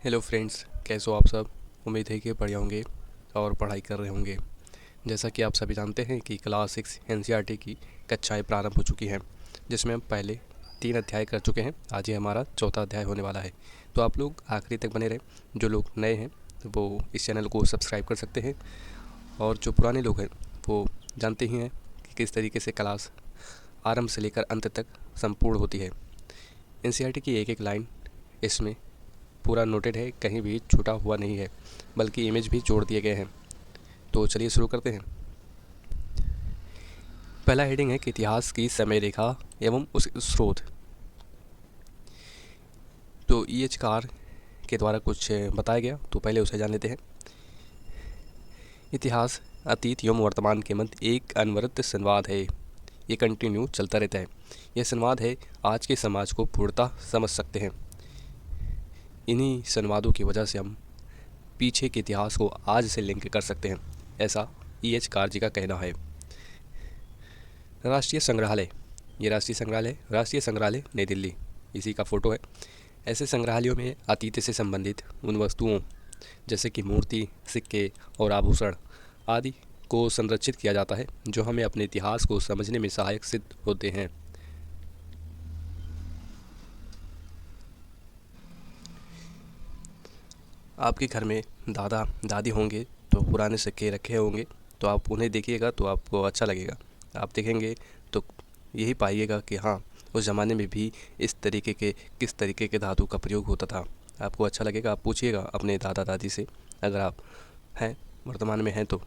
Hello friends, कैसे हो आप सब। उम्मीद है कि बढ़िया होंगे और पढ़ाई कर रहे होंगे। जैसा कि आप सभी जानते हैं कि क्लास 6 एनसीईआरटी की कक्षाएं प्रारंभ हो चुकी हैं, जिसमें हम पहले 3 अध्याय कर चुके हैं। आज ये हमारा चौथा अध्याय होने वाला है। तो आप लोग आखिरी तक बने रहें। जो लोग नए हैं वो इस चैनल को सब्सक्राइब कर सकते हैं, और जो पुराने लोग हैं वो जानते ही हैं कि किस तरीके से क्लास आरंभ से लेकर अंत तक संपूर्ण होती है। एनसीईआरटी की एक एक लाइन इसमें पूरा नोटेड है, कहीं भी छूटा हुआ नहीं है, बल्कि इमेज भी जोड़ दिए गए हैं। तो चलिए शुरू करते हैं। पहला हेडिंग है कि इतिहास की समय रेखा एवं उसके स्रोत। तो EH कार के द्वारा कुछ बताया गया, तो पहले उसे जान लेते हैं। इतिहास अतीत एवं वर्तमान के मध्य एक अनवरत संवाद है। ये कंटिन्यू चलता रहता है। यह संवाद है आज के समाज को पूर्णतः समझ सकते हैं। इन्हीं संवादों की वजह से हम पीछे के इतिहास को आज से लिंक कर सकते हैं, ऐसा EH कार जी का कहना है। राष्ट्रीय संग्रहालय, ये राष्ट्रीय संग्रहालय नई दिल्ली, इसी का फ़ोटो है। ऐसे संग्रहालयों में अतीत से संबंधित उन वस्तुओं जैसे कि मूर्ति, सिक्के और आभूषण आदि को संरक्षित किया जाता है, जो हमें अपने इतिहास को समझने में सहायक सिद्ध होते हैं। आपके घर में दादा दादी होंगे तो पुराने सिक्के रखे होंगे, तो आप उन्हें देखिएगा तो आपको अच्छा लगेगा। आप देखेंगे तो यही पाइएगा कि हाँ, उस ज़माने में भी किस तरीके के धातु का प्रयोग होता था। आपको अच्छा लगेगा। आप पूछिएगा अपने दादा दादी से, अगर आप हैं वर्तमान में हैं तो।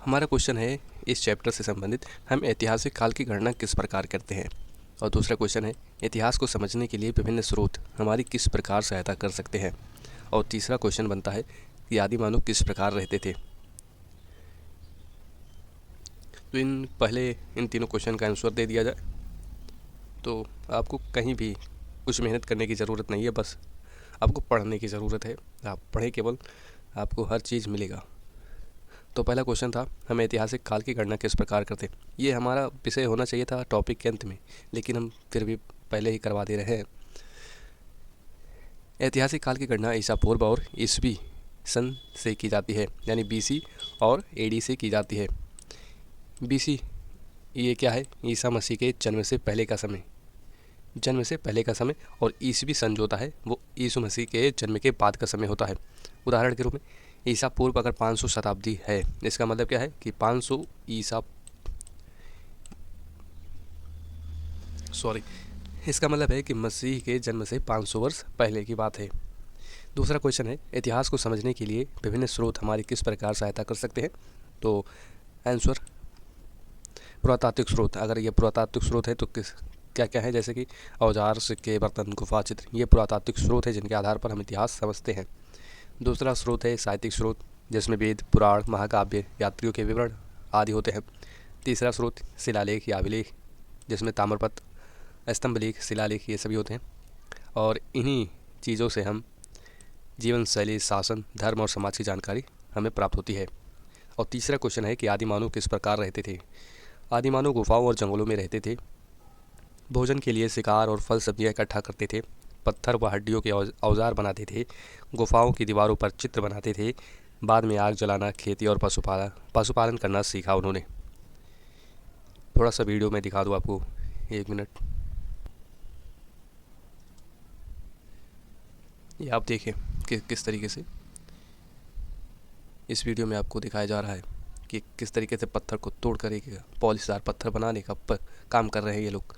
हमारा क्वेश्चन है इस चैप्टर से संबंधित, हम ऐतिहासिक काल की गणना किस प्रकार करते हैं। और दूसरा क्वेश्चन है इतिहास को समझने के लिए विभिन्न स्रोत हमारी किस प्रकार सहायता कर सकते हैं। और तीसरा क्वेश्चन बनता है कि आदि मानव किस प्रकार रहते थे। तो इन तीनों क्वेश्चन का आंसर दे दिया जाए तो आपको कहीं भी कुछ मेहनत करने की ज़रूरत नहीं है, बस आपको पढ़ने की ज़रूरत है। आप पढ़ें केवल, आपको हर चीज़ मिलेगा। तो पहला क्वेश्चन था, हम ऐतिहासिक काल की गणना किस प्रकार करते। ये हमारा विषय होना चाहिए था टॉपिक के अंत में, लेकिन हम फिर भी पहले ही करवा दे रहे हैं। ऐतिहासिक काल की गणना ईसा पूर्व और ईसवी सन से की जाती है, यानी BC और AD से की जाती है। BC ये क्या है, ईसा मसीह के जन्म से पहले का समय, और ईसवी सन जो होता है वो यीशु मसीह के जन्म के बाद का समय होता है। उदाहरण के रूप में ईसा पूर्व अगर 500 शताब्दी है, इसका मतलब क्या है कि 500 इसका मतलब है कि मसीह के जन्म से 500 वर्ष पहले की बात है। दूसरा क्वेश्चन है इतिहास को समझने के लिए विभिन्न स्रोत हमारी किस प्रकार सहायता कर सकते हैं। तो आंसर पुरातात्विक स्रोत। अगर ये पुरातात्विक स्रोत है तो क्या क्या है, जैसे कि औजार, सिक्के, बर्तन, गुफा, चित्र, ये पुरातात्विक स्रोत है जिनके आधार पर हम इतिहास समझते हैं। दूसरा स्रोत है साहित्यिक स्रोत, जिसमें वेद, पुराण, महाकाव्य, यात्रियों के विवरण आदि होते हैं। तीसरा स्रोत शिलालेख या अभिलेख, जिसमें ताम्रपत्र, स्तंभलेख, शिलालेख ये सभी होते हैं। और इन्हीं चीज़ों से हम जीवन शैली, शासन, धर्म और समाज की जानकारी हमें प्राप्त होती है। और तीसरा क्वेश्चन है कि आदि मानव किस प्रकार रहते थे। आदि मानव गुफाओं और जंगलों में रहते थे। भोजन के लिए शिकार और फल सब्जियां इकट्ठा करते थे। पत्थर व हड्डियों के औजार बनाते थे। गुफाओं की दीवारों पर चित्र बनाते थे। बाद में आग जलाना, खेती और पशुपालन करना सीखा उन्होंने। थोड़ा सा वीडियो में दिखा दूँ आपको, 1 मिनट। ये आप देखें कि किस तरीके से इस वीडियो में आपको दिखाया जा रहा है कि किस तरीके से पत्थर को तोड़कर एक पॉलिशदार पत्थर बनाने का काम कर रहे हैं ये लोग।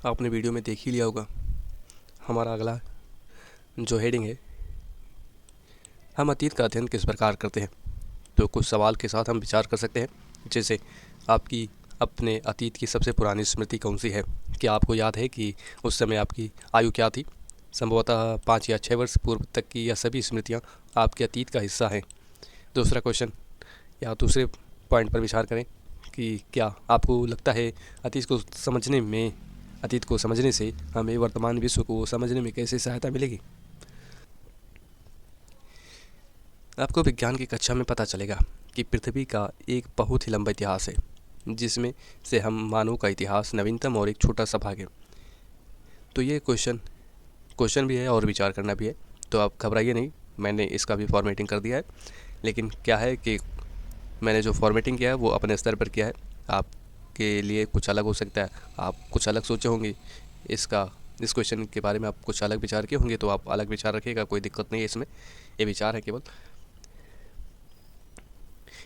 आपने वीडियो में देख ही लिया होगा। हमारा अगला जो हेडिंग है, हम अतीत का अध्ययन किस प्रकार करते हैं। तो कुछ सवाल के साथ हम विचार कर सकते हैं, जैसे आपकी अपने अतीत की सबसे पुरानी स्मृति कौन सी है। क्या आपको याद है कि उस समय आपकी आयु क्या थी। संभवतः 5 या 6 वर्ष पूर्व तक की यह सभी स्मृतियाँ आपके अतीत का हिस्सा हैं। दूसरा क्वेश्चन या दूसरे पॉइंट पर विचार करें कि क्या आपको लगता है अतीत को समझने से हमें वर्तमान विश्व को समझने में कैसे सहायता मिलेगी। आपको विज्ञान की कक्षा में पता चलेगा कि पृथ्वी का एक बहुत ही लंबा इतिहास है, जिसमें से हम मानव का इतिहास नवीनतम और एक छोटा सा भाग है। तो ये क्वेश्चन भी है और विचार करना भी है, तो आप घबराइए नहीं, मैंने इसका भी फॉर्मेटिंग कर दिया है। लेकिन क्या है कि मैंने जो फॉर्मेटिंग किया है वो अपने स्तर पर किया है, आपके लिए कुछ अलग हो सकता है, आप कुछ अलग सोचे होंगे इस क्वेश्चन के बारे में, आप कुछ अलग विचार किए होंगे, तो आप अलग विचार रखिएगा, कोई दिक्कत नहीं है इसमें। ये विचार है केवल।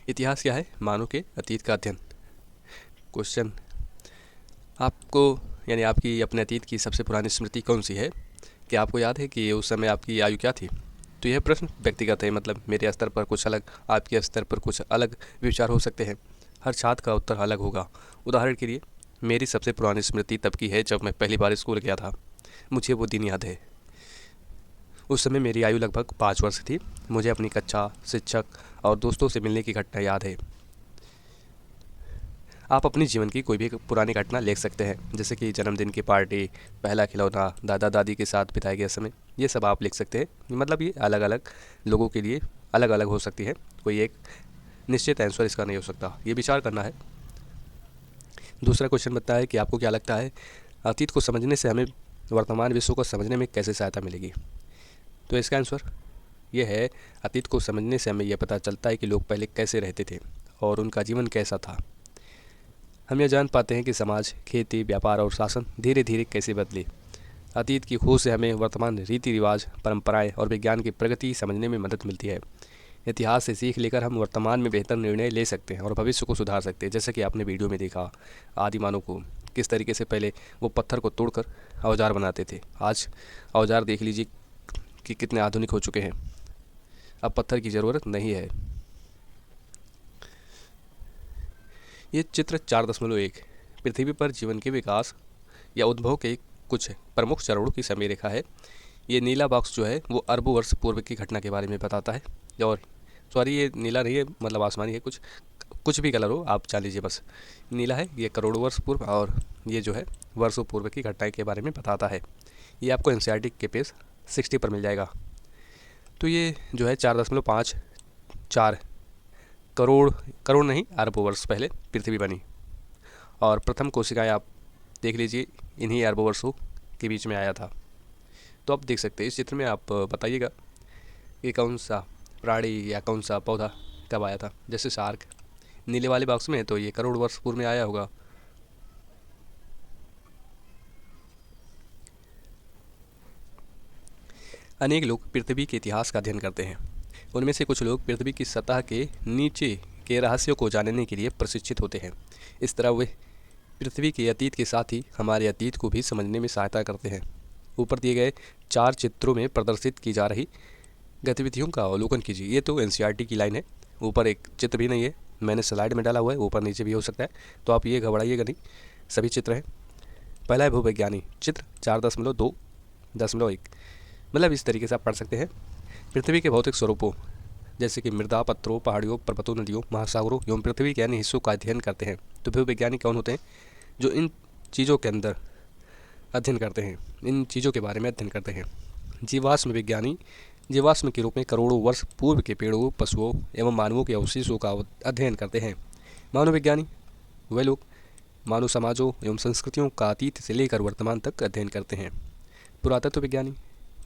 इतिहास क्या है? मानव के अतीत का अध्ययन। क्वेश्चन, आपको यानी आपकी अपने अतीत की सबसे पुरानी स्मृति कौन सी है? क्या आपको याद है कि उस समय आपकी आयु क्या थी? तो यह प्रश्न व्यक्तिगत है, मतलब मेरे स्तर पर कुछ अलग, आपके स्तर पर कुछ अलग विचार हो सकते हैं। हर छात्र का उत्तर अलग होगा। उदाहरण के लिए, मेरी सबसे पुरानी स्मृति तब की है जब मैं पहली बार स्कूल गया था। मुझे वो दिन याद है। उस समय मेरी आयु लगभग 5 वर्ष थी। मुझे अपनी कक्षा, शिक्षक और दोस्तों से मिलने की घटना याद है। आप अपने जीवन की कोई भी पुरानी घटना लिख सकते हैं, जैसे कि जन्मदिन की पार्टी, पहला खिलौना, दादा दादी के साथ बिताया गया समय, ये सब आप लिख सकते हैं। मतलब ये अलग अलग लोगों के लिए अलग अलग हो सकती है, कोई एक निश्चित आंसर इसका नहीं हो सकता, ये विचार करना है। दूसरा क्वेश्चन बताया है कि आपको क्या लगता है अतीत को समझने से हमें वर्तमान विश्व को समझने में कैसे सहायता मिलेगी? तो इसका आंसर ये है, अतीत को समझने से हमें यह पता चलता है कि लोग पहले कैसे रहते थे और उनका जीवन कैसा था। हम यह जान पाते हैं कि समाज, खेती, व्यापार और शासन धीरे धीरे कैसे बदले। अतीत की खोज से हमें वर्तमान रीति रिवाज, परंपराएं और विज्ञान की प्रगति समझने में मदद मिलती है। इतिहास से सीख लेकर हम वर्तमान में बेहतर निर्णय ले सकते हैं और भविष्य को सुधार सकते हैं। जैसे कि आपने वीडियो में देखा आदि मानव को किस तरीके से पहले वो पत्थर को तोड़कर औजार बनाते थे। आज औजार देख लीजिए कि कितने आधुनिक हो चुके हैं, अब पत्थर की ज़रूरत नहीं है। ये चित्र 4.1 पृथ्वी पर जीवन के विकास या उद्भव के कुछ प्रमुख चरणों की समय रेखा है। ये नीला बॉक्स जो है वो अरबों वर्ष पूर्व की घटना के बारे में बताता है। और सॉरी, ये नीला नहीं है, मतलब आसमानी है, कुछ भी कलर हो आप जान लीजिए, बस नीला है। ये करोड़ों वर्ष पूर्व और ये जो है वर्षों पूर्व की घटनाएं के बारे में बताता है। ये आपको एनसीईआरटी के पेज 60 पर मिल जाएगा। तो ये जो है 4.54 करोड़ नहीं, अरबों वर्ष पहले पृथ्वी बनी। और प्रथम कोशिकाएं आप देख लीजिए, इन्हीं अरबों वर्षों के बीच में आया था। तो आप देख सकते हैं इस चित्र में, आप बताइएगा कि कौन सा प्राणी या कौन सा पौधा कब आया था। जैसे शार्क नीले वाले बॉक्स में है, तो ये करोड़ वर्ष पूर्व में आया होगा। अनेक लोग पृथ्वी के इतिहास का अध्ययन करते हैं। उनमें से कुछ लोग पृथ्वी की सतह के नीचे के रहस्यों को जानने के लिए प्रशिक्षित होते हैं। इस तरह वे पृथ्वी के अतीत के साथ ही हमारे अतीत को भी समझने में सहायता करते हैं। ऊपर दिए गए 4 चित्रों में प्रदर्शित की जा रही गतिविधियों का अवलोकन कीजिए। ये तो एनसीईआरटी की लाइन है, ऊपर एक चित्र भी नहीं है, मैंने स्लाइड में डाला हुआ है, ऊपर नीचे भी हो सकता है, तो आप ये घबराइएगा नहीं, सभी चित्र हैं। पहला है भूवैज्ञानिक चित्र 4.2.1, मतलब इस तरीके से आप पढ़ सकते हैं। पृथ्वी के भौतिक स्वरूपों जैसे कि मृदा, पत्थरों, पहाड़ियों, पर्वतों, नदियों, महासागरों एवं पृथ्वी के अन्य हिस्सों का अध्ययन करते हैं। तो भूवैज्ञानिक कौन होते हैं? जो इन चीज़ों के अंदर अध्ययन करते हैं, इन चीज़ों के बारे में अध्ययन करते हैं। जीवाश्म विज्ञानी जीवाश्म के रूप में करोड़ों वर्ष पूर्व के पेड़ों, पशुओं एवं मानवों के अवशेषों का अध्ययन करते हैं। मानव विज्ञानी वे लोग मानव समाजों एवं संस्कृतियों का अतीत से लेकर वर्तमान तक अध्ययन करते हैं। पुरातत्व विज्ञानी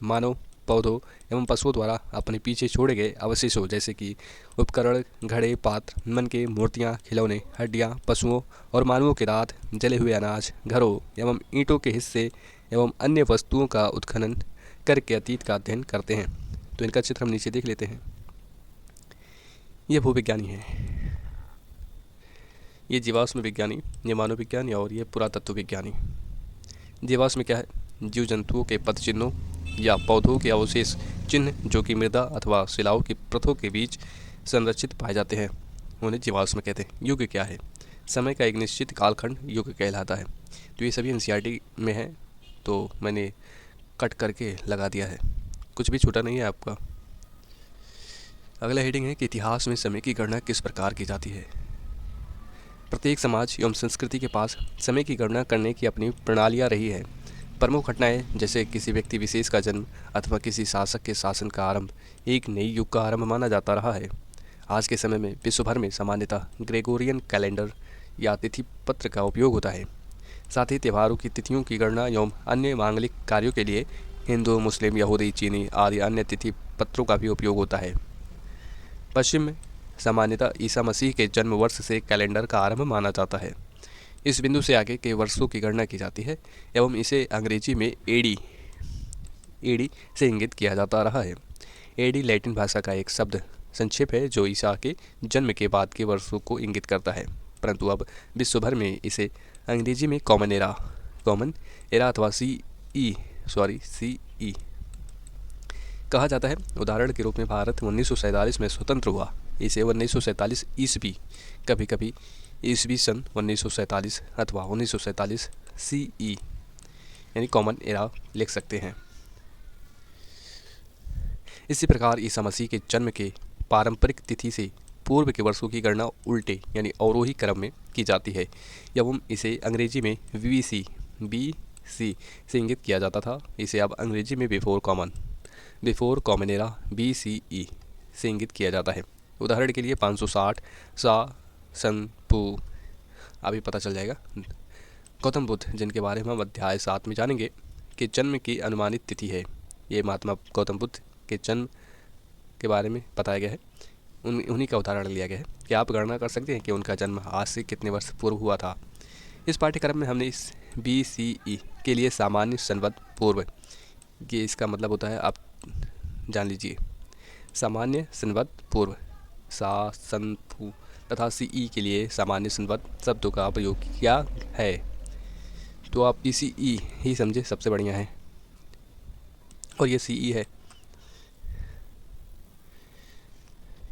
मानव, पौधों एवं पशुओं द्वारा अपने पीछे छोड़े गए अवशेषों जैसे कि उपकरण, घड़े, पात्र, मनके, मूर्तियाँ, खिलौने, हड्डियाँ, पशुओं और मानवों के दांत, जले हुए अनाज, घरों एवं ईंटों के हिस्से एवं अन्य वस्तुओं का उत्खनन करके अतीत का अध्ययन करते हैं। तो इनका चित्र हम नीचे देख लेते हैं। ये भूविज्ञानी है, ये जीवाश्म विज्ञानी, ये मानव विज्ञानी और ये पुरातत्व विज्ञानी। जीवाश्म क्या है? जीव जंतुओं के पद चिन्हों या पौधों के अवशेष चिन्ह जो कि मृदा अथवा शिलाओं की परतों के बीच संरक्षित पाए जाते हैं, उन्हें जीवाश्म कहते हैं। युग क्या है? समय का एक निश्चित कालखंड युग कहलाता है। तो ये सभी एनसीईआरटी में है, तो मैंने कट करके लगा दिया है, कुछ भी छूटा नहीं है आपका। अगला हेडिंग है कि इतिहास में समय की गणना किस प्रकार की जाती है। प्रत्येक समाज एवं संस्कृति के पास समय की गणना करने की अपनी प्रणालियाँ रही है। प्रमुख घटनाएं जैसे किसी व्यक्ति विशेष का जन्म अथवा किसी शासक के शासन का आरंभ एक नई युग का आरंभ माना जाता रहा है। आज के समय में विश्व भर में सामान्यतः ग्रेगोरियन कैलेंडर या तिथि पत्र का उपयोग होता है। साथ ही त्योहारों की तिथियों की गणना एवं अन्य मांगलिक कार्यों के लिए हिंदू, मुस्लिम, यहूदी, चीनी आदि अन्य तिथि पत्रों का भी उपयोग होता है। पश्चिम में सामान्यतः ईसा मसीह के जन्म वर्ष से कैलेंडर का आरंभ माना जाता है। इस बिंदु से आगे के वर्षों की गणना की जाती है एवं इसे अंग्रेजी में एडी से इंगित किया जाता रहा है। एडी लैटिन भाषा का एक शब्द संक्षेप है जो ईसा के जन्म के बाद के वर्षों को इंगित करता है, परंतु अब विश्व भर में इसे अंग्रेजी में कॉमन एरा अथवा सी ई कहा जाता है। उदाहरण के रूप में भारत 1947 में स्वतंत्र हुआ। इसे 1947 ईस्वी, कभी कभी ईस्वी सन 1947 अथवा 1947 CE यानी कॉमन एरा लिख सकते हैं। इसी प्रकार ईसा मसीह के जन्म के पारंपरिक तिथि से पूर्व के वर्षों की गणना उल्टे यानी अवरोही क्रम में की जाती है एवं इसे अंग्रेजी में BC से इंगित किया जाता था। इसे अब अंग्रेजी में बिफोर कॉमन एरा BCE से इंगित किया जाता है। उदाहरण के लिए 560 सन पू अभी पता चल जाएगा। गौतम बुद्ध, जिनके बारे में हम अध्याय 7 में जानेंगे, के जन्म की अनुमानित तिथि है। ये महात्मा गौतम बुद्ध के जन्म के बारे में बताया गया है, उन्हीं का उदाहरण लिया गया है कि आप गणना कर सकते हैं कि उनका जन्म आज से कितने वर्ष पूर्व हुआ था। इस पाठ्यक्रम में हमने इस BCE के लिए सामान्य संवत पूर्व, ये इसका मतलब होता है, आप जान लीजिए, सामान्य संवत पूर्व सन तथा CE के लिए सामान्य संवत शब्दों का प्रयोग किया है। तो आप BCE ही समझे, सबसे बढ़िया है। और ये CE है,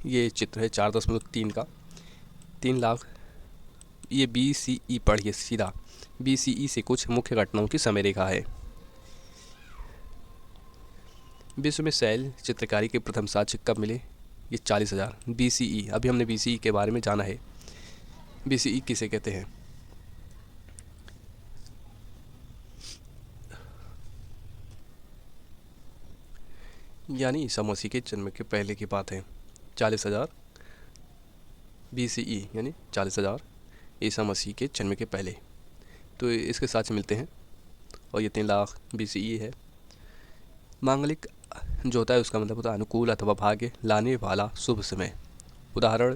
ये चित्र है 4.3 का, 3 लाख। ये BCE पढ़िए सीधा, BCE से कुछ मुख्य घटनाओं की समय रेखा है। विश्व में शैल चित्रकारी के प्रथम साक्ष्य कब मिले? ये 40,000 BCE। अभी हमने BCE के बारे में जाना है। BCE किसे कहते हैं? यानी ईसा मसीह के जन्म के पहले की बात है। 40,000 BCE यानी 40,000 ईसा मसीह के जन्म के पहले, तो इसके साथ मिलते हैं। और ये 3 लाख BCE है। मांगलिक जो होता है उसका मतलब होता है अनुकूल अथवा भाग्य लाने वाला शुभ समय। उदाहरण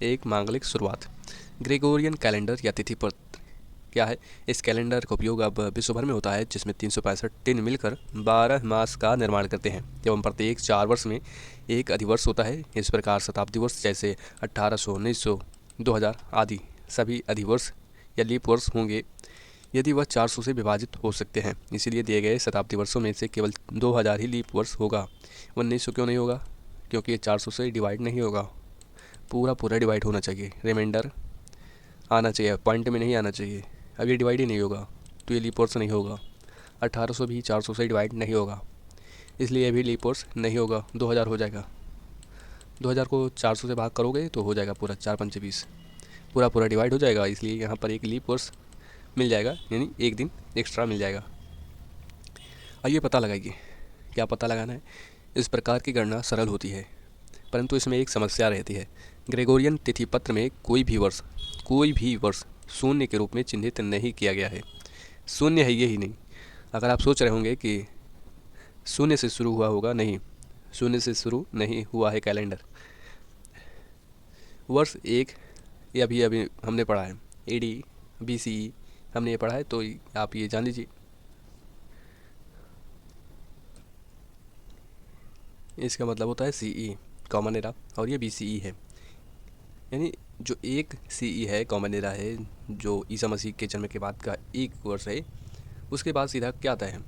1, मांगलिक शुरुआत। ग्रेगोरियन कैलेंडर या तिथि पत्र क्या है? इस कैलेंडर का उपयोग अब विश्व भर में होता है, जिसमें 365 दिन मिलकर 12 मास का निर्माण करते हैं एवं प्रत्येक 4 वर्ष में एक अधिवर्ष होता है। इस प्रकार शताब्दी वर्ष जैसे 1800, 1900, 2000 आदि सभी अधिवर्ष या लीप वर्ष होंगे यदि वह 400 से विभाजित हो सकते हैं। इसीलिए दिए गए शताब्दी वर्षों में से केवल 2000 ही लीप वर्ष होगा। 1900 क्यों नहीं होगा? क्योंकि ये 400 से डिवाइड नहीं होगा, पूरा डिवाइड होना चाहिए, रिमाइंडर आना चाहिए, पॉइंट में नहीं आना चाहिए। अब ये डिवाइड ही नहीं होगा तो ये लीप वर्ष नहीं होगा। 1800 भी 400 से डिवाइड नहीं होगा, इसलिए अभी लीप वर्ष नहीं होगा। 2000 हो जाएगा, 2000 को 400 से भाग करोगे तो हो जाएगा पूरा 4 पंचे 20, पूरा डिवाइड हो जाएगा। इसलिए यहाँ पर एक लीप वर्ष मिल जाएगा, यानी एक दिन एक्स्ट्रा मिल जाएगा। आइए पता लगाइए, क्या पता लगाना है? इस प्रकार की गणना सरल होती है, परंतु इसमें एक समस्या रहती है। ग्रेगोरियन तिथि पत्र में कोई भी वर्ष शून्य के रूप में चिन्हित नहीं किया गया है। शून्य है ये ही नहीं। अगर आप सोच रहे होंगे कि शून्य से शुरू हुआ होगा, नहीं, शून्य से शुरू नहीं हुआ है कैलेंडर। वर्ष 1 ये अभी हमने पढ़ा है, AD BCE हमने ये पढ़ा है, तो आप ये जान लीजिए। इसका मतलब होता है CE कॉमन एरा, और ये BCE है। यानी जो एक CE है कॉमन एरा है, जो ईसा मसीह के जन्म के बाद का एक वर्ष है, उसके बाद सीधा क्या आता है?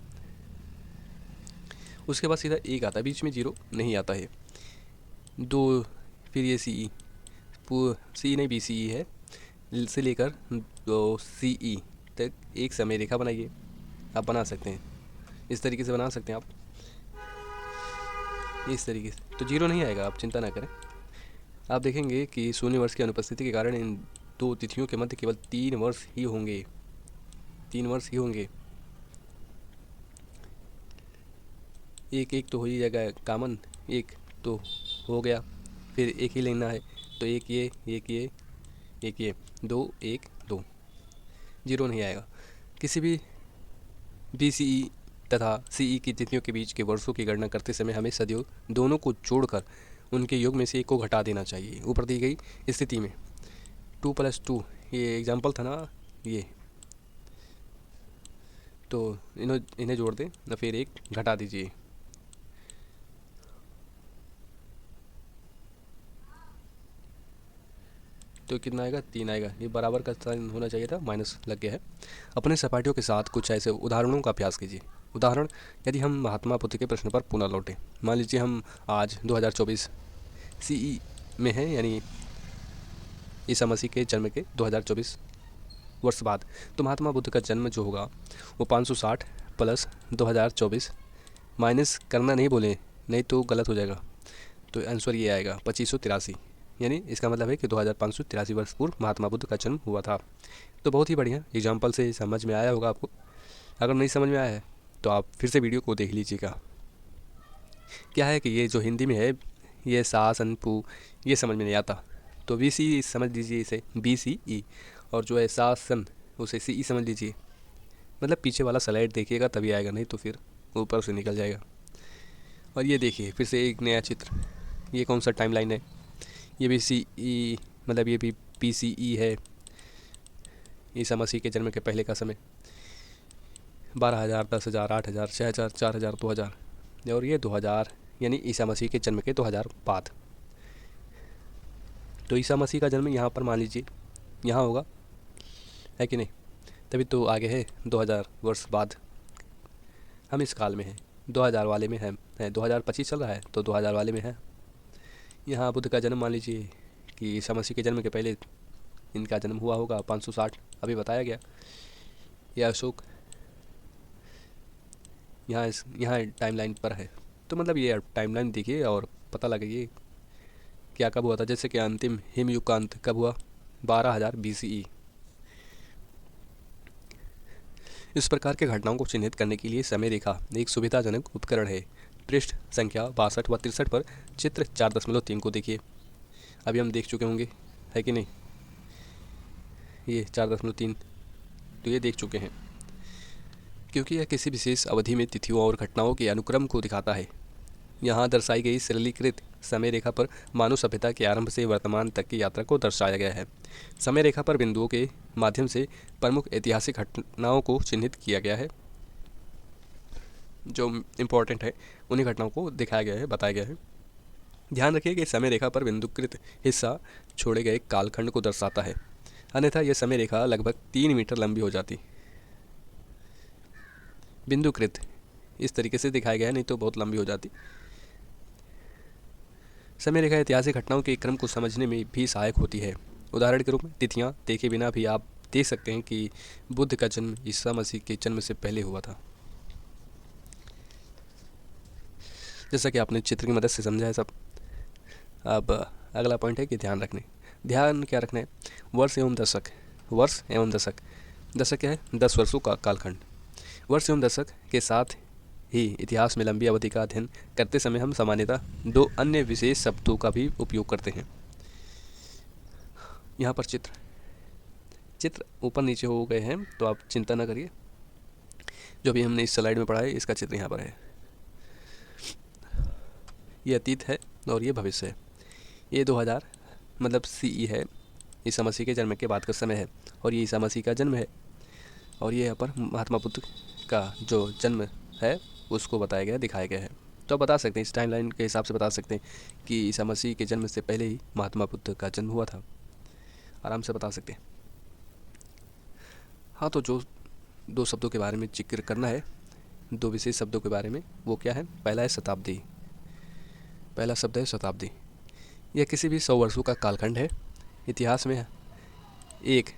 उसके बाद सीधा 1 आता है, बीच में 0 नहीं आता है। 2 फिर ये CE नहीं BCE है, से लेकर 2 CE तक एक समय रेखा बनाइए। आप बना सकते हैं, इस तरीके से बना सकते हैं आप, इस तरीके से, तो 0 नहीं आएगा, आप चिंता ना करें। आप देखेंगे कि शून्य वर्ष की अनुपस्थिति के कारण इन 2 तिथियों के मध्य केवल 3 वर्ष ही होंगे, 3 वर्ष ही होंगे। एक एक तो हो ही जाएगा कॉमन, एक तो हो गया, फिर एक ही लेना है तो एक ये एक ये एक ये, 2 1 2, जीरो नहीं आएगा। किसी भी BCE तथा CE की तिथियों के बीच के वर्षों की गणना करते समय हमें सदियों दोनों को जोड़कर उनके योग में से एक को घटा देना चाहिए। ऊपर दी गई स्थिति में 2 + 2, ये एग्जाम्पल था ना ये, तो इन्हें जोड़ दें और फिर एक घटा दीजिए। तो कितना आएगा, 3 आएगा। ये बराबर का साइन होना चाहिए था, माइनस लग गया है। अपने सहपाठियों के साथ कुछ ऐसे उदाहरणों का अभ्यास कीजिए। उदाहरण, यदि हम महात्मा बुद्ध के प्रश्न पर पुनः लौटें, मान लीजिए हम आज 2024 CE में हैं, यानी ईसा मसीह के जन्म के 2024 वर्ष बाद, तो महात्मा बुद्ध का जन्म जो होगा वो 560 प्लस 2024, माइनस करना नहीं बोले, नहीं तो गलत हो जाएगा। तो आंसर ये आएगा 2583, यानी इसका मतलब है कि 2583 वर्ष पूर्व महात्मा बुद्ध का जन्म हुआ था। तो बहुत ही बढ़िया एग्जाम्पल से समझ में आया होगा आपको। अगर नहीं समझ में आया है तो आप फिर से वीडियो को देख लीजिएगा। क्या है कि ये जो हिंदी में है, ये सा सन पू, ये समझ में नहीं आता, तो BCE समझ लीजिए इसे BCE, और जो है सा सन उसे CE समझ लीजिए। मतलब पीछे वाला स्लाइड देखिएगा तभी आएगा, नहीं तो फिर ऊपर से निकल जाएगा। और ये देखिए फिर से एक नया चित्र, ये कौन सा टाइमलाइन है, ये भी CE, मतलब ये भी BCE है। ईसा मसीह के जन्म के पहले का समय 12,000, 10,000, 8,000, 6,000, 4,000, 2,000, और ये 2000, यानी ईसा मसीह के जन्म के 2000 बाद। तो ईसा मसीह का जन्म यहाँ पर मान लीजिए यहाँ होगा, है कि नहीं, तभी तो आगे है 2000 वर्ष बाद। हम इस काल में हैं, 2000 वाले में हैं, 2025 चल रहा है तो 2000 वाले में है। यहाँ बुद्ध का जन्म मान लीजिए कि ईसा मसीह के जन्म के पहले इनका जन्म हुआ होगा 560, अभी बताया गया। यह अशोक यहाँ टाइमलाइन पर है, तो मतलब ये टाइमलाइन देखिए और पता लगाइए क्या कब हुआ था। जैसे कि अंतिम हिमयुग का अंत कब हुआ, 12,000 BCE। इस प्रकार के घटनाओं को चिन्हित करने के लिए समय रेखा एक सुविधाजनक उपकरण है। पृष्ठ संख्या 62 व 63 पर चित्र 4.3 को देखिए। अभी हम देख चुके होंगे, है कि नहीं, ये 4.3 तो ये देख चुके हैं, क्योंकि यह किसी विशेष अवधि में तिथियों और घटनाओं के अनुक्रम को दिखाता है। यहाँ दर्शाई गई सरलीकृत समय रेखा पर मानव सभ्यता के आरंभ से वर्तमान तक की यात्रा को दर्शाया गया है। समय रेखा पर बिंदुओं के माध्यम से प्रमुख ऐतिहासिक घटनाओं को चिन्हित किया गया है, जो इम्पोर्टेंट है उन्हीं घटनाओं को दिखाया गया है, बताया गया है। ध्यान रखिए कि समय रेखा पर बिंदुकृत हिस्सा छोड़े गए कालखंड को दर्शाता है, अन्यथा यह समय रेखा लगभग 3 मीटर लंबी हो जाती। बिंदुकृत इस तरीके से दिखाया गया है, नहीं तो बहुत लंबी हो जाती। समय रेखा ऐतिहासिक घटनाओं के क्रम को समझने में भी सहायक होती है। उदाहरण के रूप में तिथियां देखे बिना भी आप देख सकते हैं कि बुद्ध का जन्म ईसा मसीह के जन्म से पहले हुआ था, जैसा कि आपने चित्र की मदद से समझा है सब। अब अगला पॉइंट है कि ध्यान क्या रखना है, वर्ष एवं दशक। वर्ष एवं दशक, दशक क्या है, 10 वर्षों का कालखंड। वर्ष एवं दशक के साथ ही इतिहास में लंबी अवधि का अध्ययन करते समय हम सामान्यतः 2 अन्य विशेष शब्दों का भी उपयोग करते हैं। यहाँ पर चित्र ऊपर नीचे हो गए हैं, तो आप चिंता न करिए, जो भी हमने इस स्लाइड में पढ़ा है इसका चित्र यहाँ पर है। ये अतीत है और ये भविष्य है। ये 2000 मतलब CE है, ईसा मसीह के जन्म के बाद का समय है, और ये ईसा मसीह का जन्म है। और ये यहाँ पर महात्मा बुद्ध का जो जन्म है उसको बताया गया, दिखाया गया है। तो आप बता सकते हैं, इस टाइमलाइन के हिसाब से बता सकते हैं कि ईसा मसीह के जन्म से पहले ही महात्मा बुद्ध का जन्म हुआ था, आराम से बता सकते हैं। हाँ, तो जो 2 शब्दों के बारे में जिक्र करना है, 2 विशेष शब्दों के बारे में, वो क्या है। पहला है शताब्दी। पहला शब्द है शताब्दी। यह किसी भी 100 वर्षों का कालखंड है। इतिहास में एक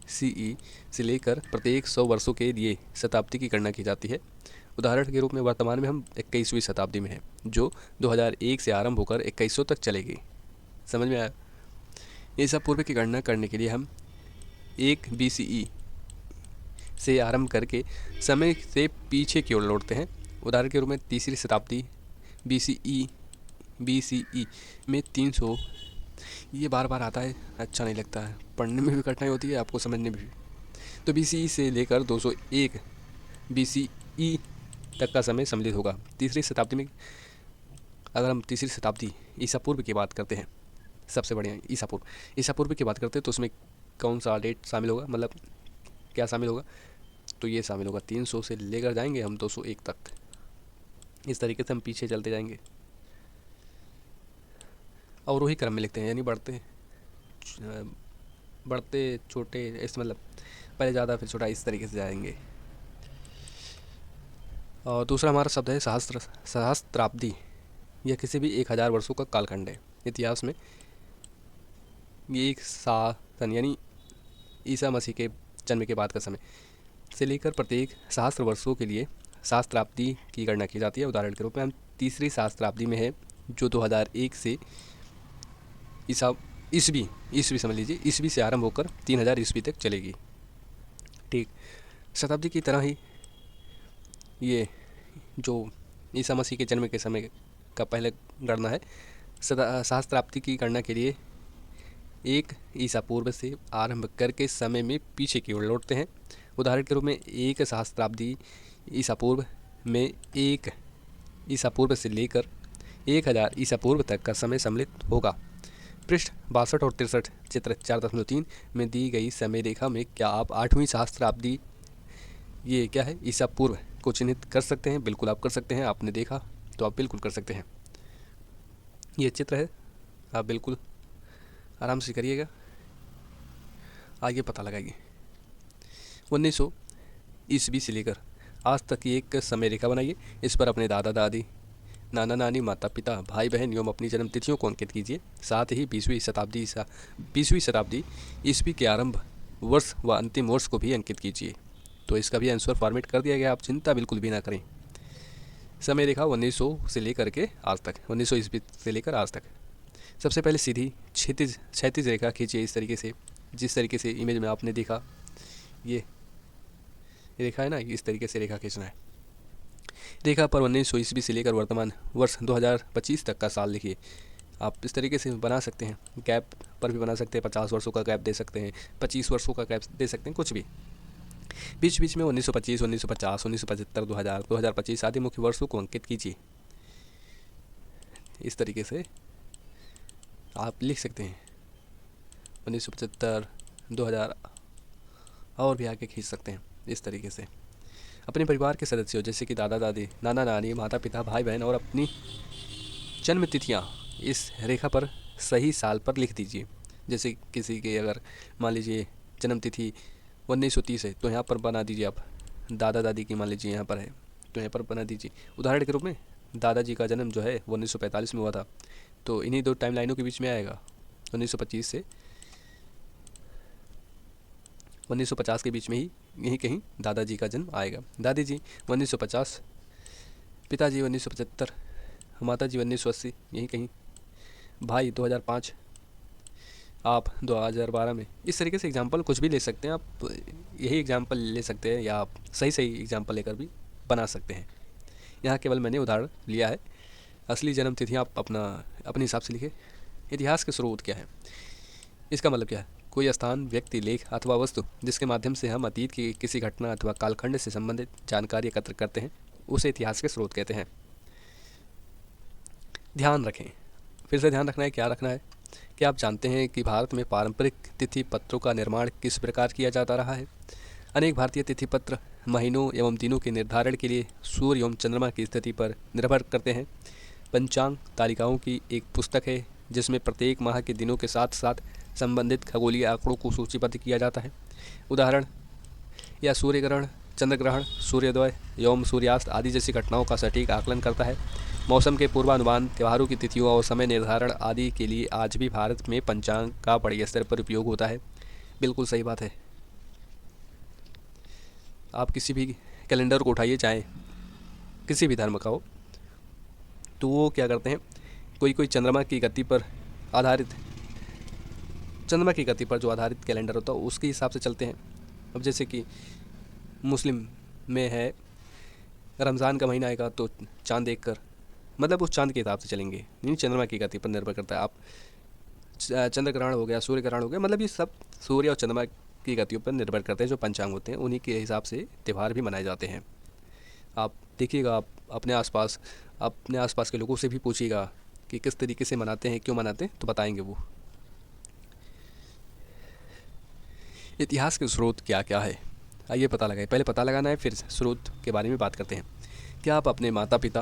CE से लेकर प्रत्येक 100 वर्षों के लिए शताब्दी की गणना की जाती है। उदाहरण के रूप में वर्तमान में हम 21वीं शताब्दी में हैं, जो 2001 से आरंभ होकर 2100 तक चलेगी। समझ में आया। ईसा पूर्व की गणना करने के लिए हम 1 BCE से आरंभ करके समय से पीछे की ओर लौटते हैं। उदाहरण के रूप में तीसरी शताब्दी BCE में 300, ये बार बार आता है, अच्छा नहीं लगता है, पढ़ने में भी कठिनाई होती है, आपको समझने में भी। तो BCE से लेकर 201 BCE तक का समय सम्मिलित होगा। तीसरी शताब्दी में, अगर हम तीसरी शताब्दी ईसा पूर्व की बात करते हैं, सबसे बढ़िया ईसा पूर्व की बात करते हैं, तो उसमें कौन सा डेट शामिल होगा, मतलब क्या शामिल होगा, तो ये शामिल होगा। 300 से लेकर जाएंगे हम 201 तक, इस तरीके से हम पीछे चलते जाएंगे और वही क्रम में लिखते हैं, यानी बढ़ते छोटे, इस मतलब पहले ज़्यादा फिर छोटा, इस तरीके से जाएंगे। और दूसरा हमारा शब्द है सहस्त्राब्दी। यह किसी भी 1000 वर्षों का कालखंड है। इतिहास में ये एक शासन यानी ईसा मसीह के जन्म के बाद का समय से लेकर प्रत्येक सहस्त्र वर्षों के लिए सहस्त्राब्दी की गणना की जाती है। उदाहरण के रूप में हम तीसरी सहस्त्राब्दी में है, जो 2001 से ईस्वी समझ लीजिए, ईस्वी से आरंभ होकर 3000 ईस्वी तक चलेगी। ठीक, शताब्दी की तरह ही ये जो ईसा मसीह के जन्म के समय का पहले गणना है, सहस्त्राब्दी की गणना के लिए एक ईसा पूर्व से आरंभ करके समय में पीछे की ओर लौटते हैं। उदाहरण के रूप में एक सहस्त्राब्दी ईसा पूर्व में एक ईसा पूर्व से लेकर 1000 ईसा पूर्व तक का समय सम्मिलित होगा। पृष्ठ 62 और 63 चित्र 4.3 में दी गई समय रेखा में क्या आप 8वीं सहस्त्राब्दी, ये क्या है, ईसा पूर्व को चिन्हित कर सकते हैं? बिल्कुल आप कर सकते हैं, आपने देखा तो आप बिल्कुल कर सकते हैं। ये चित्र है, आप बिल्कुल आराम से करिएगा, आगे पता लगाइए। 1900 ईस्वी से लेकर आज तक की एक समय रेखा बनाइए। इस पर अपने दादा दादी, नाना नानी, माता पिता, भाई बहन एवं अपनी जन्म तिथियों को अंकित कीजिए। साथ ही 20वीं शताब्दी ईस्वी के आरंभ वर्ष व अंतिम वर्ष को भी अंकित कीजिए। तो इसका भी आंसर फॉर्मेट कर दिया गया, आप चिंता बिल्कुल भी ना करें। समय रेखा 1900 से लेकर के आज तक, 1900 ईस्वी से लेकर आज तक। सबसे पहले सीधी क्षैतिज रेखा खींचिए, इस तरीके से, जिस तरीके से इमेज में आपने देखा, ये रेखा है ना, इस तरीके से रेखा खींचना है। रेखा पर 1900 ईस्वी से लेकर वर्तमान वर्ष 2025 तक का साल लिखिए। आप इस तरीके से बना सकते हैं, गैप पर भी बना सकते हैं, 50 वर्षों का गैप दे सकते हैं, 25 वर्षों का गैप दे सकते हैं, कुछ भी। बीच बीच में 1925, 1950, 1975, 2000, 2025 आदि मुख्य वर्षों को अंकित कीजिए। इस तरीके से आप लिख सकते हैं 1975, 2000 और भी आगे खींच सकते हैं। इस तरीके से अपने परिवार के सदस्यों जैसे कि दादा दादी, नाना नानी, माता पिता, भाई बहन और अपनी जन्म तिथियाँ इस रेखा पर सही साल पर लिख दीजिए। जैसे किसी के अगर मान लीजिए जन्म तिथि 1930 है, तो यहाँ पर बना दीजिए आप। दादा दादी की मान लीजिए यहाँ पर है, तो यहाँ पर बना दीजिए। उदाहरण के रूप में दादाजी का जन्म जो है 1945 में हुआ था, तो इन्हीं दो टाइम लाइनों के बीच में आएगा। 1925 से 1950 के बीच में ही यहीं कहीं दादाजी का जन्म आएगा। दादी जी 1950, पिताजी 1975, माताजी 1980, यहीं कहीं, भाई 2005, आप 2012 में। इस तरीके से एग्जाम्पल कुछ भी ले सकते हैं आप, यही एग्जाम्पल ले सकते हैं, या आप सही एग्जाम्पल लेकर भी बना सकते हैं। यहाँ केवल मैंने उदाहरण लिया है, असली जन्म तिथि आप अपने हिसाब से लिखे। इतिहास के स्रोत क्या है, इसका मतलब क्या है? कोई स्थान, व्यक्ति, लेख अथवा वस्तु जिसके माध्यम से हम अतीत की किसी घटना अथवा कालखंड से संबंधित जानकारी एकत्र करते हैं, उसे इतिहास के स्रोत कहते हैं। ध्यान रखें, फिर से ध्यान रखना है। क्या रखना है? क्या आप जानते हैं कि भारत में पारंपरिक तिथि पत्रों का निर्माण किस प्रकार किया जाता रहा है? अनेक भारतीय तिथि पत्र महीनों एवं दिनों के निर्धारण के लिए सूर्य एवं चंद्रमा की स्थिति पर निर्भर करते हैं। पंचांग तालिकाओं की एक पुस्तक है जिसमें प्रत्येक माह के दिनों के साथ साथ संबंधित खगोलीय आंकड़ों को सूचीबद्ध किया जाता है। उदाहरण या सूर्य ग्रहण, चंद्र ग्रहण, सूर्योदय एवं सूर्यास्त आदि जैसी घटनाओं का सटीक आकलन करता है। मौसम के पूर्वानुमान, त्योहारों की तिथियों और समय निर्धारण आदि के लिए आज भी भारत में पंचांग का बड़े स्तर पर उपयोग होता है। बिल्कुल सही बात है। आप किसी भी कैलेंडर को उठाइए, चाहे किसी भी धर्म का हो, तो वो क्या करते हैं, कोई चंद्रमा की गति पर जो आधारित कैलेंडर होता है उसके हिसाब से चलते हैं। अब जैसे कि मुस्लिम में है रमज़ान का महीना आएगा तो चाँद देख कर, मतलब उस चाँद के हिसाब से चलेंगे, नहीं चंद्रमा की गति पर निर्भर करता है। आप चंद्र ग्रहण हो गया, सूर्य ग्रहण हो गया, मतलब ये सब सूर्य और चंद्रमा की गतियों पर निर्भर करते हैं। जो पंचांग होते हैं उन्हीं के हिसाब से त्यौहार भी मनाए जाते हैं। आप देखिएगा, आप अपने आसपास के लोगों से भी पूछिएगा कि किस तरीके से मनाते हैं, क्यों मनाते हैं, तो बताएंगे वो। इतिहास के स्रोत क्या क्या है, आइए पता लगाए। पहले पता लगाना है, फिर स्रोत के बारे में बात करते हैं। क्या आप अपने माता पिता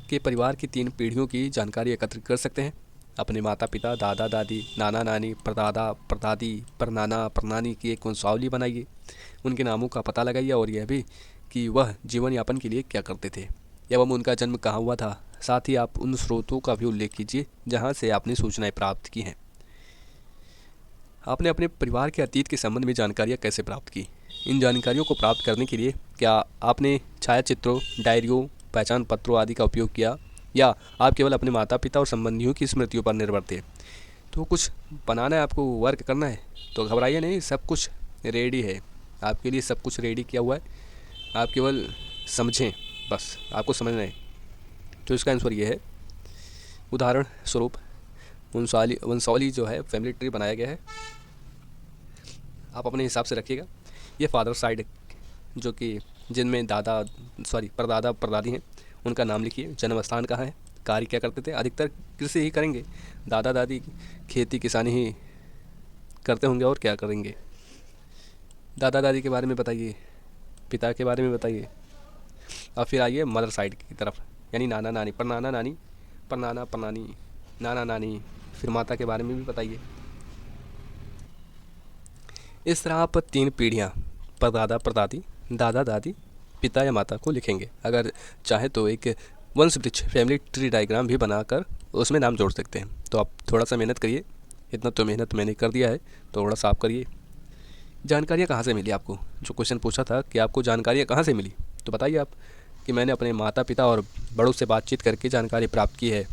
के परिवार की 3 पीढ़ियों की जानकारी एकत्रित कर सकते हैं? अपने माता पिता, दादा दादी, नाना नानी, परदादा परदादी, परनाना परनानी की एक वंशावली बनाइए। उनके नामों का पता लगाइए और यह भी कि वह जीवन यापन के लिए क्या करते थे एवं उनका जन्म कहाँ हुआ था। साथ ही आप उन स्रोतों का भी उल्लेख कीजिए जहाँ से आपने सूचनाएं प्राप्त की हैं। आपने अपने परिवार के अतीत के संबंध में जानकारियाँ कैसे प्राप्त की? इन जानकारियों को प्राप्त करने के लिए क्या आपने छायाचित्रों, डायरियों, पहचान पत्रों आदि का उपयोग किया, या आप केवल अपने माता पिता और संबंधियों की स्मृतियों पर निर्भर थे? तो कुछ बनाना है आपको, वर्क करना है, तो घबराइए नहीं, सब कुछ रेडी है आपके लिए, सब कुछ रेडी किया हुआ है। आप केवल समझें, बस आपको समझना है। तो इसका आंसर ये है। उदाहरण स्वरूप वंशावली जो है, फैमिली ट्री बनाया गया है, आप अपने हिसाब से रखिएगा। ये फादर साइड जो कि जिनमें परदादा परदादी हैं, उनका नाम लिखिए। जन्म स्थान कहाँ है, कार्य क्या करते थे, अधिकतर कृषि ही करेंगे। दादा दादी खेती किसानी ही करते होंगे, और क्या करेंगे। दादा दादी के बारे में बताइए, पिता के बारे में बताइए। और फिर आइए मदर साइड की तरफ, यानी नाना नानी, परनाना नानी, परनाना परनानी, नाना नानी, फिर माता के बारे में भी बताइए। इस तरह आप 3 पीढ़ियाँ, परदादा परदादी, दादा दादी, पिता या माता को लिखेंगे। अगर चाहे तो एक वंश वृक्ष, फैमिली ट्री डायग्राम भी बनाकर उसमें नाम जोड़ सकते हैं। तो आप थोड़ा सा मेहनत करिए, इतना तो मेहनत मैंने कर दिया है, तो थोड़ा सा आप करिए। जानकारियाँ कहाँ से मिली आपको? जो क्वेश्चन पूछा था कि आपको जानकारियाँ कहाँ से मिली, तो बताइए आप कि मैंने अपने माता पिता और बड़ों से बातचीत करके जानकारी प्राप्त की है।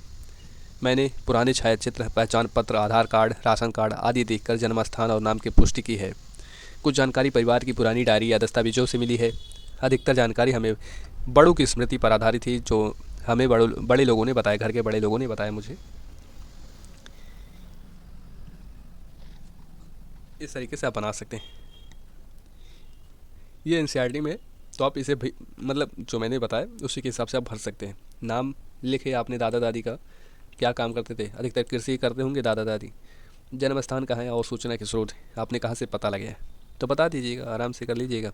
मैंने पुराने छायाचित्र, पहचान पत्र, आधार कार्ड, राशन कार्ड आदि देखकर जन्म स्थान और नाम की पुष्टि की है। कुछ जानकारी परिवार की पुरानी डायरी या दस्तावेजों से मिली है। अधिकतर जानकारी हमें बड़ों की स्मृति पर आधारित थी, जो हमें बड़े लोगों ने बताया, घर के बड़े लोगों ने बताया मुझे। इस तरीके से आप बना सकते हैं। ये एनसीईआरटी में, तो आप इसे मतलब जो मैंने बताया उसी के हिसाब से आप भर सकते हैं। नाम लिखे आपने दादा दादी का, क्या काम करते थे, अधिकतर कृषि करते होंगे दादा दादी। जन्म स्थान कहाँ है और सूचना के स्रोत आपने कहाँ से पता लगाया, तो बता दीजिएगा, आराम से कर लीजिएगा।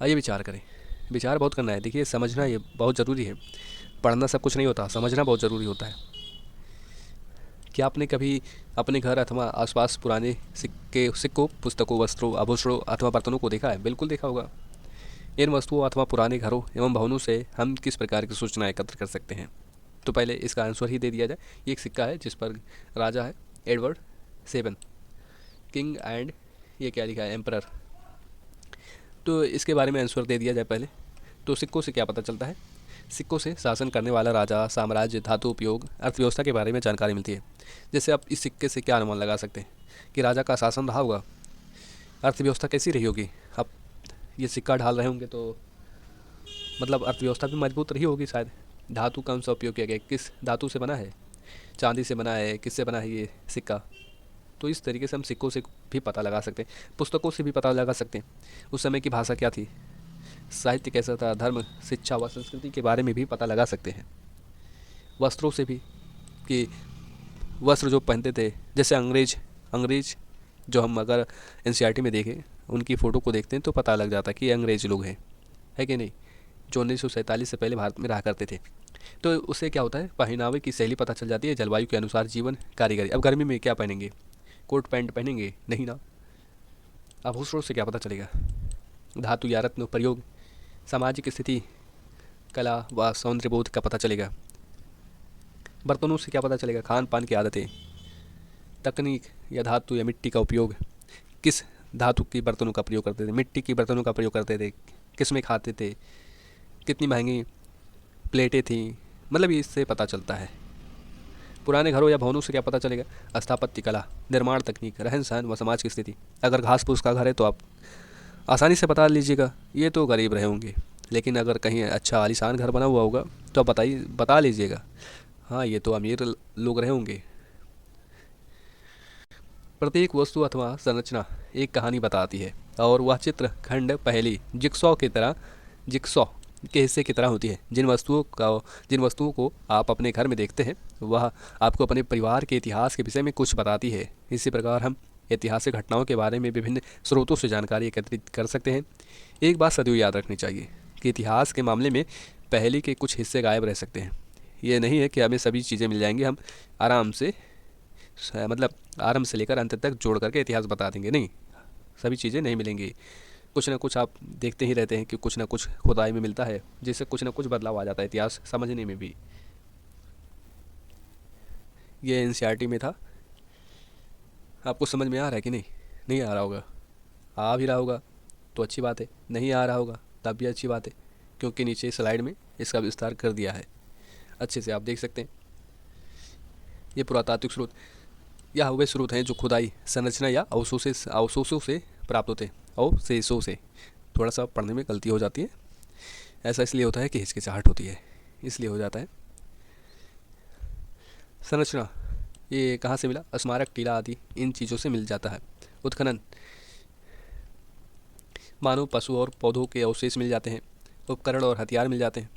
आइए विचार करें। विचार बहुत करना है। देखिए, समझना ये बहुत ज़रूरी है। पढ़ना सब कुछ नहीं होता, समझना बहुत ज़रूरी होता है। क्या आपने कभी अपने घर अथवा आसपास पुराने सिक्कों, पुस्तकों, वस्त्रों, आभूषणों अथवा बर्तनों को देखा है? बिल्कुल देखा होगा। इन वस्तुओं अथवा पुराने घरों एवं भवनों से हम किस प्रकार की सूचना एकत्र कर सकते हैं? तो पहले इसका आंसर ही दे दिया जाए। ये एक सिक्का है जिस पर राजा है, एडवर्ड 7 किंग, एंड ये क्या लिखा है, एम्परर। तो इसके बारे में आंसर दे दिया जाए पहले। तो सिक्कों से क्या पता चलता है? सिक्कों से शासन करने वाला राजा, साम्राज्य, धातु उपयोग, अर्थव्यवस्था के बारे में जानकारी मिलती है। जैसे आप इस सिक्के से क्या अनुमान लगा सकते हैं कि राजा का शासन रहा होगा, अर्थव्यवस्था कैसी रही होगी। आप ये सिक्का ढाल रहे होंगे तो मतलब अर्थव्यवस्था भी मजबूत रही होगी शायद। धातु का कौन सा उपयोग किया गया, किस धातु से बना है, चांदी से बना है, किससे बना है ये सिक्का। तो इस तरीके से हम सिक्कों से भी पता लगा सकते हैं, पुस्तकों से भी पता लगा सकते हैं उस समय की भाषा क्या थी, साहित्य कैसा था, धर्म, शिक्षा व संस्कृति के बारे में भी पता लगा सकते हैं। वस्त्रों से भी, कि वस्त्र जो पहनते थे, जैसे अंग्रेज जो हम अगर एनसीईआरटी में देखें, उनकी फ़ोटो को देखते हैं तो पता लग जाता है कि ये अंग्रेज लोग हैं, है कि नहीं, जो 1947 से पहले भारत में रहा करते थे। तो उससे क्या होता है, पहनावे की शैली पता चल जाती है, जलवायु के अनुसार जीवन, कारीगरी। अब गर्मी में क्या पहनेंगे, कोट पैंट पहनेंगे नहीं ना। आभूषणों से क्या पता चलेगा, धातु या रत्न प्रयोग, सामाजिक स्थिति, कला व सौंदर्यबोध का पता चलेगा। बर्तनों से क्या पता चलेगा, खान पान की आदतें, तकनीक या धातु या मिट्टी का उपयोग, किस धातु की बर्तनों का प्रयोग करते थे, मिट्टी की बर्तनों का प्रयोग करते थे, किस में खाते थे, कितनी महंगी प्लेटें थी, मतलब इससे पता चलता है। पुराने घरों या भवनों से क्या पता चलेगा, स्थापत्य कला, निर्माण तकनीक, रहन सहन व समाज की स्थिति। अगर घास फूस का घर है तो आप आसानी से बता लीजिएगा, ये तो गरीब रहे होंगे, लेकिन अगर कहीं अच्छा आलीशान घर बना हुआ होगा तो आप बता लीजिएगा, हाँ ये तो अमीर लोग रहे होंगे। प्रत्येक वस्तु अथवा संरचना एक कहानी बताती है और वह चित्र खंड पहली जिक्सॉ के हिस्से की तरह होती है। जिन वस्तुओं को आप अपने घर में देखते हैं वह आपको अपने परिवार के इतिहास के विषय में कुछ बताती है। इसी प्रकार हम ऐतिहासिक घटनाओं के बारे में विभिन्न स्रोतों से जानकारी एकत्रित कर सकते हैं। एक बात सदैव याद रखनी चाहिए कि इतिहास के मामले में पहले के कुछ हिस्से गायब रह सकते हैं। ये नहीं है कि हमें सभी चीज़ें मिल जाएंगी, हम आरंभ से लेकर अंत तक जोड़ करके इतिहास बता देंगे, नहीं, सभी चीज़ें नहीं मिलेंगी। कुछ ना कुछ आप देखते ही रहते हैं कि कुछ ना कुछ खुदाई में मिलता है, जिससे कुछ ना कुछ बदलाव आ जाता है इतिहास समझने में भी। ये एनसीईआरटी में था। आपको समझ में आ रहा है कि नहीं? नहीं आ रहा होगा, आ भी रहा होगा तो अच्छी बात है, नहीं आ रहा होगा तब भी अच्छी बात है, क्योंकि नीचे स्लाइड में इसका विस्तार कर दिया है, अच्छे से आप देख सकते हैं। ये पुरातात्विक स्रोत यह वे स्रोत हैं जो खुदाई, संरचना या अवशेषों से प्राप्त होते हैं। अवशेषों से थोड़ा सा पढ़ने में गलती हो जाती है, ऐसा इसलिए होता है कि हिचकिचाहट होती है, इसलिए हो जाता है। संरचना ये कहाँ से मिला? स्मारक, टीला आदि इन चीज़ों से मिल जाता है। उत्खनन मानव, पशु और पौधों के अवशेष मिल जाते हैं। उपकरण और हथियार मिल जाते हैं।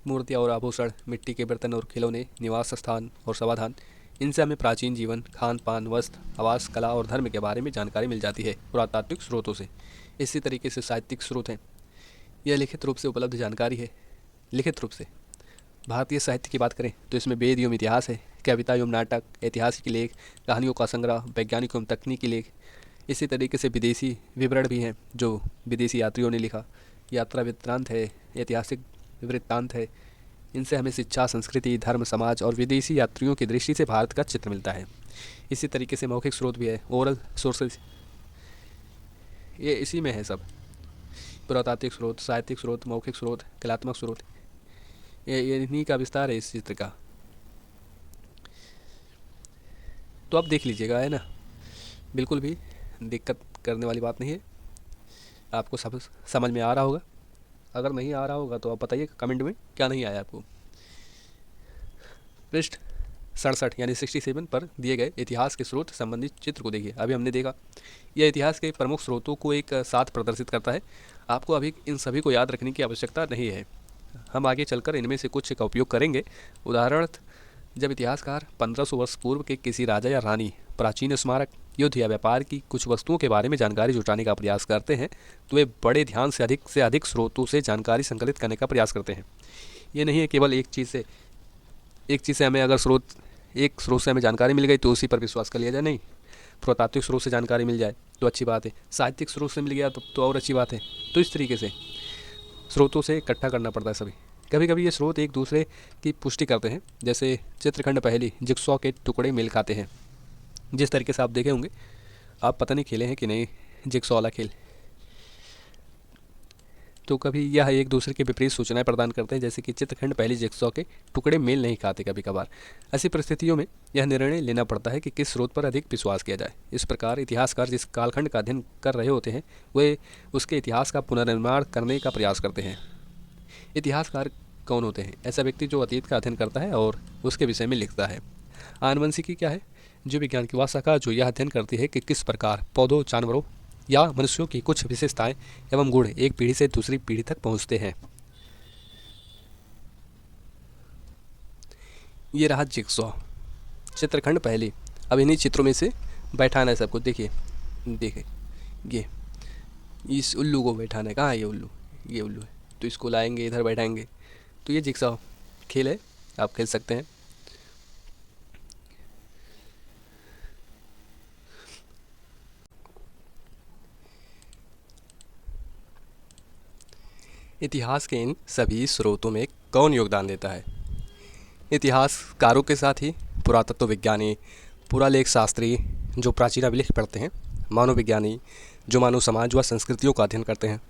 मूर्तियाँ और आभूषण, मिट्टी के बर्तन और खिलौने, निवास स्थान और समाधान, इनसे हमें प्राचीन जीवन, खान पान, वस्त्र, आवास, कला और धर्म के बारे में जानकारी मिल जाती है पुरातात्विक स्रोतों से। इसी तरीके से साहित्यिक स्रोत हैं। यह लिखित रूप से उपलब्ध जानकारी है। लिखित रूप से भारतीय साहित्य की बात करें तो इसमें वेद एवं इतिहास है, कविता एवं नाटक, ऐतिहासिक लेख, कहानियों का संग्रह, वैज्ञानिक एवं तकनीकी लेख। इसी तरीके से विदेशी विवरण भी हैं जो विदेशी यात्रियों ने लिखा, यात्रा वृत्तांत है, ऐतिहासिक वृत्तांत है। इनसे हमें शिक्षा, संस्कृति, धर्म, समाज और विदेशी यात्रियों की दृष्टि से भारत का चित्र मिलता है। इसी तरीके से मौखिक स्रोत भी है, ओरल सोर्सेज, ये इसी में है सब। पुरातात्विक स्रोत, साहित्यिक स्रोत, मौखिक स्रोत, कलात्मक स्रोत, ये इन्हीं का विस्तार है इस चित्र का। तो आप देख लीजिएगा, है ना, बिल्कुल भी दिक्कत करने वाली बात नहीं है। आपको सब समझ में आ रहा होगा। अगर नहीं आ रहा होगा तो आप बताइए कमेंट में क्या नहीं आया आपको। पृष्ठ 67 यानी 67 पर दिए गए इतिहास के स्रोत संबंधित चित्र को देखिए। अभी हमने देखा, यह इतिहास के प्रमुख स्रोतों को एक साथ प्रदर्शित करता है। आपको अभी इन सभी को याद रखने की आवश्यकता नहीं है, हम आगे चलकर इनमें से कुछ का उपयोग करेंगे। उदाहरणार्थ, जब इतिहासकार 1500 वर्ष पूर्व के किसी राजा या रानी, प्राचीन स्मारक, युद्ध या व्यापार की कुछ वस्तुओं के बारे में जानकारी जुटाने का प्रयास करते हैं तो वे बड़े ध्यान से अधिक स्रोतों से जानकारी संकलित करने का प्रयास करते हैं। ये नहीं है केवल एक चीज़ से हमें अगर एक स्रोत से हमें जानकारी मिल गई तो उसी पर विश्वास कर लिया जाए, नहीं। पुरातात्विक स्रोत से जानकारी मिल जाए तो अच्छी बात है, साहित्यिक स्रोत से मिल गया तो और अच्छी बात है। तो इस तरीके से स्रोतों से इकट्ठा करना पड़ता है सभी। कभी कभी ये स्रोत एक दूसरे की पुष्टि करते हैं, जैसे चित्रखंड पहली जिक्सॉ के टुकड़े मेल खाते हैं। जिस तरीके से आप देखे होंगे, आप पता नहीं खेले हैं कि नहीं जिक्सॉ वाला खेल, तो कभी यह एक दूसरे के विपरीत सूचनाएं प्रदान करते हैं, जैसे कि चित्रखंड पहली जिक्सॉ के टुकड़े मेल नहीं खाते कभी कभार। ऐसी परिस्थितियों में यह निर्णय लेना पड़ता है कि किस स्रोत पर अधिक विश्वास किया जाए। इस प्रकार इतिहासकार जिस कालखंड का अध्ययन कर रहे होते हैं वे उसके इतिहास का पुनर्निर्माण करने का प्रयास करते हैं। इतिहासकार कौन होते हैं? ऐसा व्यक्ति जो अतीत का अध्ययन करता है और उसके विषय में लिखता है। आनुवंशिकी क्या है? जीव विज्ञान की वह शाखा जो यह अध्ययन करती है कि किस प्रकार पौधों, जानवरों या मनुष्यों की कुछ विशेषताएं एवं गुण एक पीढ़ी से दूसरी पीढ़ी तक पहुंचते हैं। ये रहा जिक्सॉ, चित्रखंड पहली। अब इन्हीं चित्रों में से बैठाना है सबको। देखिए ये इस उल्लू को बैठाना है। कहाँ है ये उल्लू? ये उल्लू है, तो इसको लाएंगे, इधर बैठाएंगे। तो ये जिक्सॉ खेल है, आप खेल सकते हैं। इतिहास के इन सभी स्रोतों में कौन योगदान देता है? इतिहासकारों के साथ ही पुरातत्व विज्ञानी, पुरालेख शास्त्री जो प्राचीन अभिलेख पढ़ते हैं, मानव विज्ञानी जो मानव समाज व संस्कृतियों का अध्ययन करते हैं,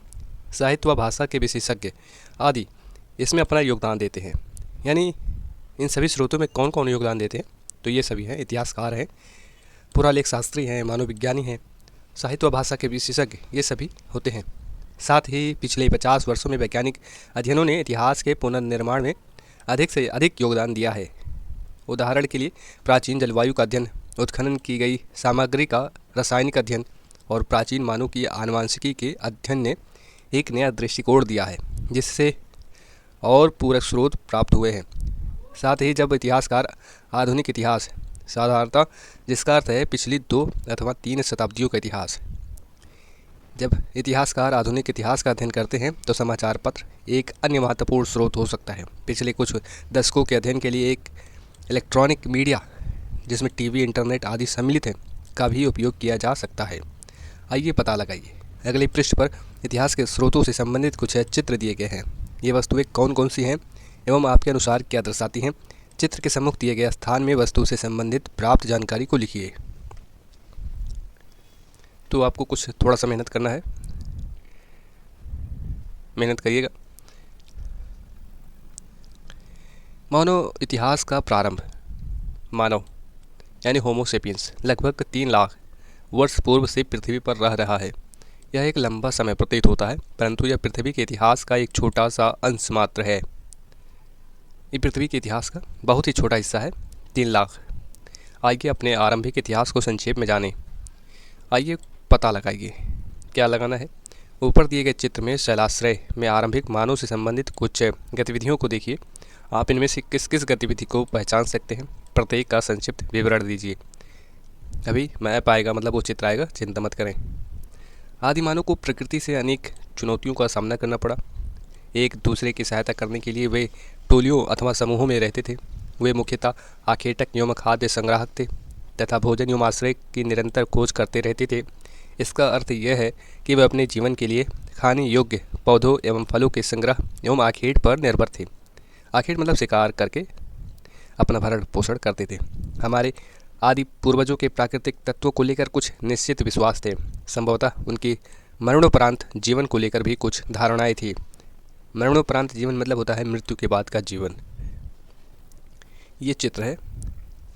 साहित्य व भाषा के विशेषज्ञ आदि इसमें अपना योगदान देते हैं। यानी इन सभी स्रोतों में कौन कौन योगदान देते हैं? तो ये सभी हैं, इतिहासकार हैं, पुरालेख शास्त्री हैं, मानव विज्ञानी हैं, साहित्य व भाषा के विशेषज्ञ, ये सभी होते हैं। साथ ही पिछले 50 वर्षों में वैज्ञानिक अध्ययनों ने इतिहास के पुनर्निर्माण में अधिक से अधिक योगदान दिया है। उदाहरण के लिए प्राचीन जलवायु का अध्ययन, उत्खनन की गई सामग्री का रासायनिक अध्ययन और प्राचीन मानव की आनुवंशिकी के अध्ययन ने एक नया दृष्टिकोण दिया है, जिससे और पूरक स्रोत प्राप्त हुए हैं। साथ ही जब इतिहासकार आधुनिक इतिहास साधारणतः, जिसका अर्थ है पिछली 2 अथवा 3 शताब्दियों का इतिहास, जब इतिहासकार आधुनिक इतिहास का अध्ययन करते हैं तो समाचार पत्र एक अन्य महत्वपूर्ण स्रोत हो सकता है। पिछले कुछ दशकों के अध्ययन के लिए एक इलेक्ट्रॉनिक मीडिया, जिसमें टीवी, इंटरनेट आदि सम्मिलित है, का भी उपयोग किया जा सकता है। आइए पता लगाइए। अगले पृष्ठ पर इतिहास के स्रोतों से संबंधित कुछ चित्र दिए गए हैं। ये वस्तुएं कौन कौन सी हैं एवं आपके अनुसार क्या दर्शाती हैं? चित्र के सम्मुख दिए गए स्थान में वस्तु से संबंधित प्राप्त जानकारी को लिखिए। तो आपको कुछ थोड़ा सा मेहनत करना है, मेहनत करिएगा। मानव इतिहास का प्रारंभ। मानव यानी होमो सेपियंस लगभग 3 लाख वर्ष पूर्व से पृथ्वी पर रह रहा है। यह एक लंबा समय प्रतीत होता है, परंतु यह पृथ्वी के इतिहास का एक छोटा सा अंश मात्र है। ये पृथ्वी के इतिहास का बहुत ही छोटा हिस्सा है, 3 लाख। आइए अपने आरंभिक इतिहास को संक्षेप में जानें। आइए पता लगाइए। क्या लगाना है? ऊपर दिए गए चित्र में शैलाश्रय में आरंभिक मानव से संबंधित कुछ गतिविधियों को देखिए। आप इनमें से किस किस गतिविधि को पहचान सकते हैं? प्रत्येक का संक्षिप्त विवरण दीजिए। अभी मैप आएगा, मतलब वो चित्र आएगा, चिंता मत करें। आदि मानव को प्रकृति से अनेक चुनौतियों का सामना करना पड़ा। एक दूसरे की सहायता करने के लिए वे टोलियों अथवा समूहों में रहते थे। वे मुख्यतः आखेटक एवं खाद्य संग्राहक थे तथा भोजन एवं आश्रय की निरंतर खोज करते रहते थे। इसका अर्थ यह है कि वे अपने जीवन के लिए खाने योग्य पौधों एवं फलों के संग्रह एवं आखेट पर निर्भर थे। आखेट मतलब शिकार करके अपना भरण पोषण करते थे। हमारे आदि पूर्वजों के प्राकृतिक तत्वों को लेकर कुछ निश्चित विश्वास थे। संभवतः उनकी मरणोपरांत जीवन को लेकर भी कुछ धारणाएं थी। मरणोपरांत जीवन मतलब होता है मृत्यु के बाद का जीवन। ये चित्र है,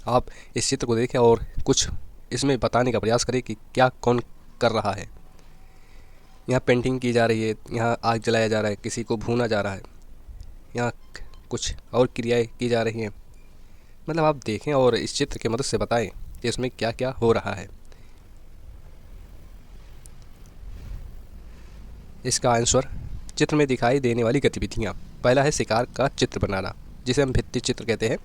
आप इस चित्र को देखें और कुछ इसमें बताने का प्रयास करें कि क्या कौन कर रहा है। यहाँ पेंटिंग की जा रही है, यहाँ आग जलाया जा रहा है, किसी को भूना जा रहा है, यहाँ कुछ और क्रियाएं की जा रही हैं। मतलब आप देखें और इस चित्र की मदद से बताएं कि इसमें क्या क्या हो रहा है। इसका आंसर चित्र में दिखाई देने वाली गतिविधियाँ। पहला है शिकार का चित्र बनाना, जिसे हम भित्ति चित्र कहते हैं।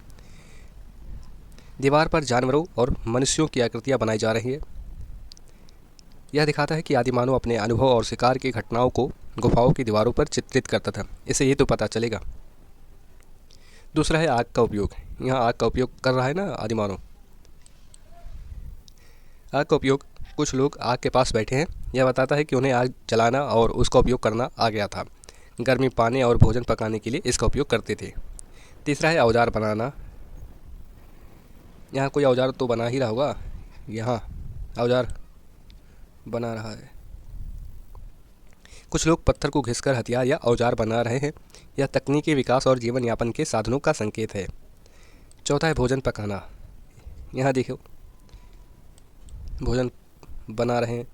दीवार पर जानवरों और मनुष्यों की आकृतियाँ बनाई जा रही है। यह दिखाता है कि आदि मानव अपने अनुभव और शिकार की घटनाओं को गुफाओं की दीवारों पर चित्रित करता था। इससे ये तो पता चलेगा। दूसरा है आग का उपयोग। यहाँ आग का उपयोग कर रहा है ना आदि मानव। आग का उपयोग, कुछ लोग आग के पास बैठे हैं, यह बताता है कि उन्हें आग जलाना और उसका उपयोग करना आ गया था। गर्मी पाने और भोजन पकाने के लिए इसका उपयोग करते थे। तीसरा है औजार बनाना। यहाँ कोई औजार तो बना ही रहा होगा। यहाँ औजार बना रहा है। कुछ लोग पत्थर को घिसकर हथियार या औजार बना रहे हैं। यह तकनीकी विकास और जीवन यापन के साधनों का संकेत है। चौथा है भोजन पकाना। यहाँ देखो, भोजन बना रहे हैं।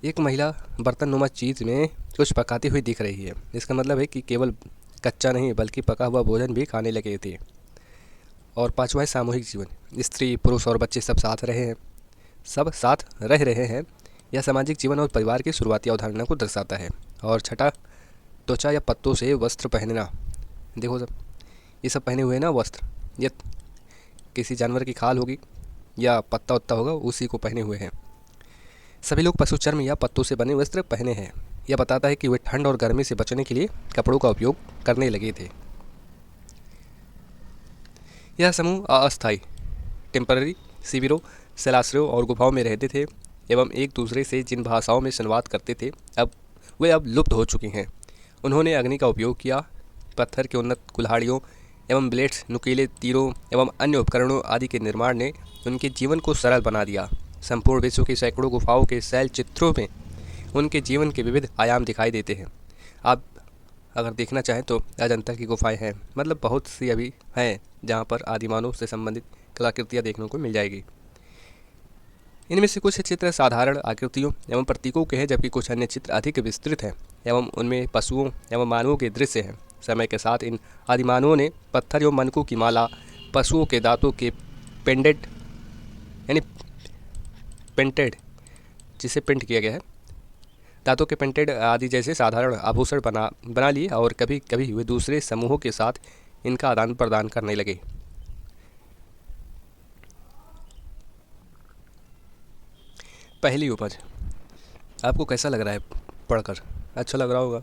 एक महिला बर्तन नुमा चीज़ में कुछ पकाती हुई दिख रही है। इसका मतलब है कि केवल कच्चा नहीं बल्कि पका हुआ भोजन भी खाने लगे थे। और पांचवा है सामूहिक जीवन। स्त्री, पुरुष और बच्चे सब साथ रह रहे हैं। यह सामाजिक जीवन और परिवार की शुरुआती अवधारणा को दर्शाता है। और छठा, त्वचा या पत्तों से वस्त्र पहनना। देखो सब, ये सब पहने हुए ना वस्त्र, ये किसी जानवर की खाल होगी या पत्ता उत्ता होगा, उसी को पहने हुए हैं। सभी लोग पशु चर्म या पत्तों से बने वस्त्र पहने हैं। यह बताता है कि वे ठंड और गर्मी से बचने के लिए कपड़ों का उपयोग करने लगे थे। यह समूह अस्थायी टेम्पररी शिविरों, शैलाश्रयों और गुफाओं में रहते थे एवं एक दूसरे से जिन भाषाओं में संवाद करते थे वे अब लुप्त हो चुकी हैं। उन्होंने अग्नि का उपयोग किया। पत्थर के उन्नत कुल्हाड़ियों एवं ब्लेड्स, नुकीले तीरों एवं अन्य उपकरणों आदि के निर्माण ने उनके जीवन को सरल बना दिया। संपूर्ण विश्व की सैकड़ों गुफाओं के शैल चित्रों में उनके जीवन के विविध आयाम दिखाई देते हैं। आप अगर देखना चाहें तो अजंता की गुफाएं हैं, मतलब बहुत सी अभी हैं जहाँ पर आदिमानव से संबंधित कलाकृतियाँ देखने को मिल जाएगी। इनमें से कुछ चित्र साधारण आकृतियों एवं प्रतीकों के हैं, जबकि कुछ अन्य चित्र अधिक विस्तृत हैं एवं उनमें पशुओं एवं मानवों के दृश्य हैं। समय के साथ इन आदिमानवों ने पत्थर एवं मनकों की माला, पशुओं के दांतों के पेंडेड यानी पेंटेड, जिसे पेंट किया गया है, दांतों के पेंटेड आदि जैसे साधारण आभूषण बना लिए और कभी कभी वे दूसरे समूहों के साथ इनका आदान प्रदान करने लगे। पहली उपज आपको कैसा लग रहा है पढ़कर? अच्छा लग रहा होगा,